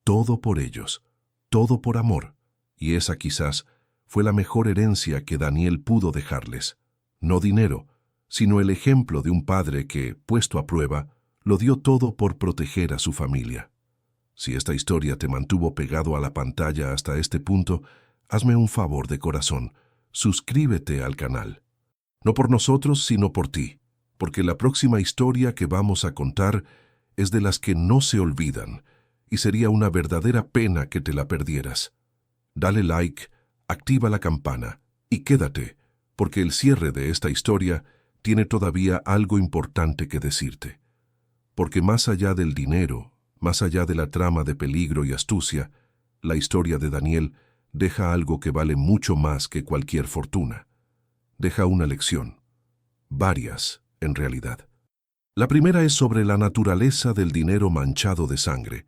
Todo por ellos, todo por amor, y esa quizás fue la mejor herencia que Daniel pudo dejarles. No dinero, sino el ejemplo de un padre que, puesto a prueba, lo dio todo por proteger a su familia. Si esta historia te mantuvo pegado a la pantalla hasta este punto, hazme un favor de corazón: suscríbete al canal. No por nosotros, sino por ti, porque la próxima historia que vamos a contar es de las que no se olvidan, y sería una verdadera pena que te la perdieras. Dale like, activa la campana y quédate, porque el cierre de esta historia tiene todavía algo importante que decirte. Porque más allá del dinero, más allá de la trama de peligro y astucia, la historia de Daniel deja algo que vale mucho más que cualquier fortuna. Deja una lección. Varias, en realidad. La primera es sobre la naturaleza del dinero manchado de sangre.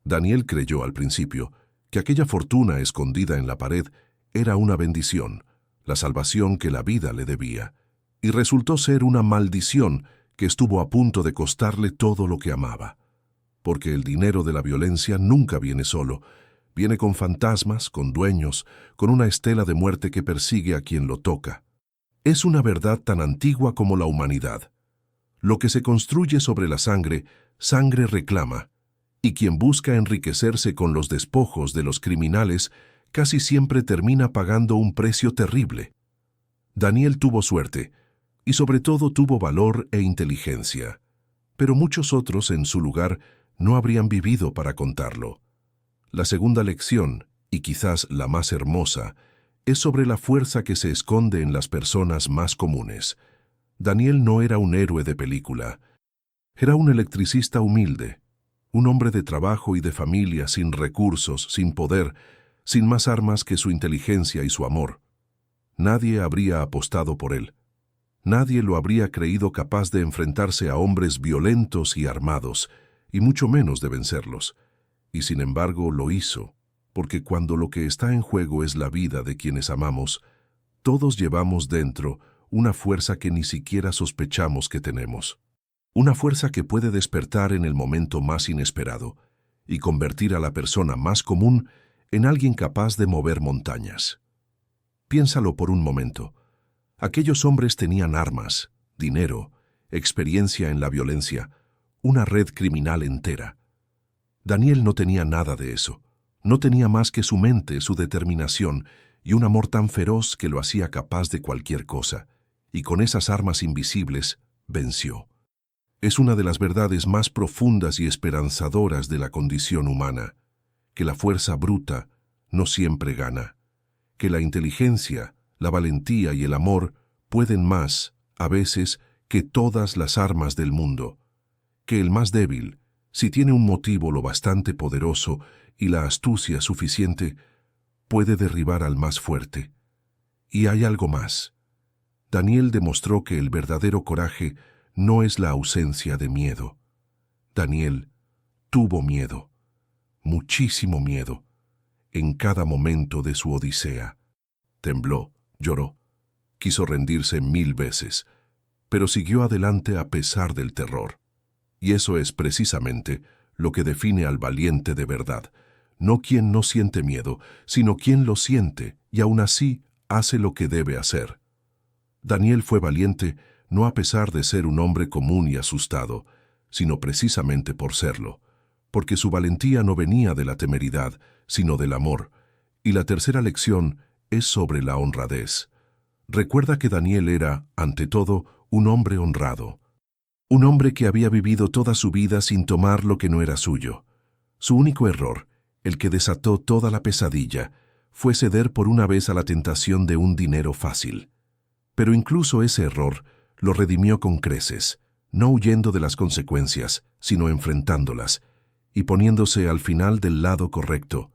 Daniel creyó al principio que aquella fortuna escondida en la pared era una bendición, la salvación que la vida le debía, y resultó ser una maldición que estuvo a punto de costarle todo lo que amaba. Porque el dinero de la violencia nunca viene solo, viene con fantasmas, con dueños, con una estela de muerte que persigue a quien lo toca. Es una verdad tan antigua como la humanidad. Lo que se construye sobre la sangre, sangre reclama, y quien busca enriquecerse con los despojos de los criminales casi siempre termina pagando un precio terrible. Daniel tuvo suerte, y sobre todo tuvo valor e inteligencia, pero muchos otros en su lugar no habrían vivido para contarlo. La segunda lección, y quizás la más hermosa, es sobre la fuerza que se esconde en las personas más comunes. Daniel no era un héroe de película. Era un electricista humilde, un hombre de trabajo y de familia sin recursos, sin poder, sin más armas que su inteligencia y su amor. Nadie habría apostado por él. Nadie lo habría creído capaz de enfrentarse a hombres violentos y armados, y mucho menos de vencerlos. Y sin embargo lo hizo, porque cuando lo que está en juego es la vida de quienes amamos, todos llevamos dentro una fuerza que ni siquiera sospechamos que tenemos. Una fuerza que puede despertar en el momento más inesperado y convertir a la persona más común en alguien capaz de mover montañas. Piénsalo por un momento. Aquellos hombres tenían armas, dinero, experiencia en la violencia, una red criminal entera. Daniel no tenía nada de eso. No tenía más que su mente, su determinación y un amor tan feroz que lo hacía capaz de cualquier cosa. Y con esas armas invisibles, venció. Es una de las verdades más profundas y esperanzadoras de la condición humana, que la fuerza bruta no siempre gana, que la inteligencia, la valentía y el amor pueden más, a veces, que todas las armas del mundo, que el más débil, si tiene un motivo lo bastante poderoso y la astucia suficiente, puede derribar al más fuerte. Y hay algo más. Daniel demostró que el verdadero coraje no es la ausencia de miedo. Daniel tuvo miedo, muchísimo miedo, en cada momento de su odisea. Tembló, lloró, quiso rendirse 1000 veces, pero siguió adelante a pesar del terror. Y eso es precisamente lo que define al valiente de verdad. No quien no siente miedo, sino quien lo siente y aún así hace lo que debe hacer. Daniel fue valiente no a pesar de ser un hombre común y asustado, sino precisamente por serlo, porque su valentía no venía de la temeridad, sino del amor. Y la tercera lección es sobre la honradez. Recuerda que Daniel era, ante todo, un hombre honrado. Un hombre que había vivido toda su vida sin tomar lo que no era suyo. Su único error, el que desató toda la pesadilla, fue ceder por una vez a la tentación de un dinero fácil. Pero incluso ese error lo redimió con creces, no huyendo de las consecuencias, sino enfrentándolas, y poniéndose al final del lado correcto,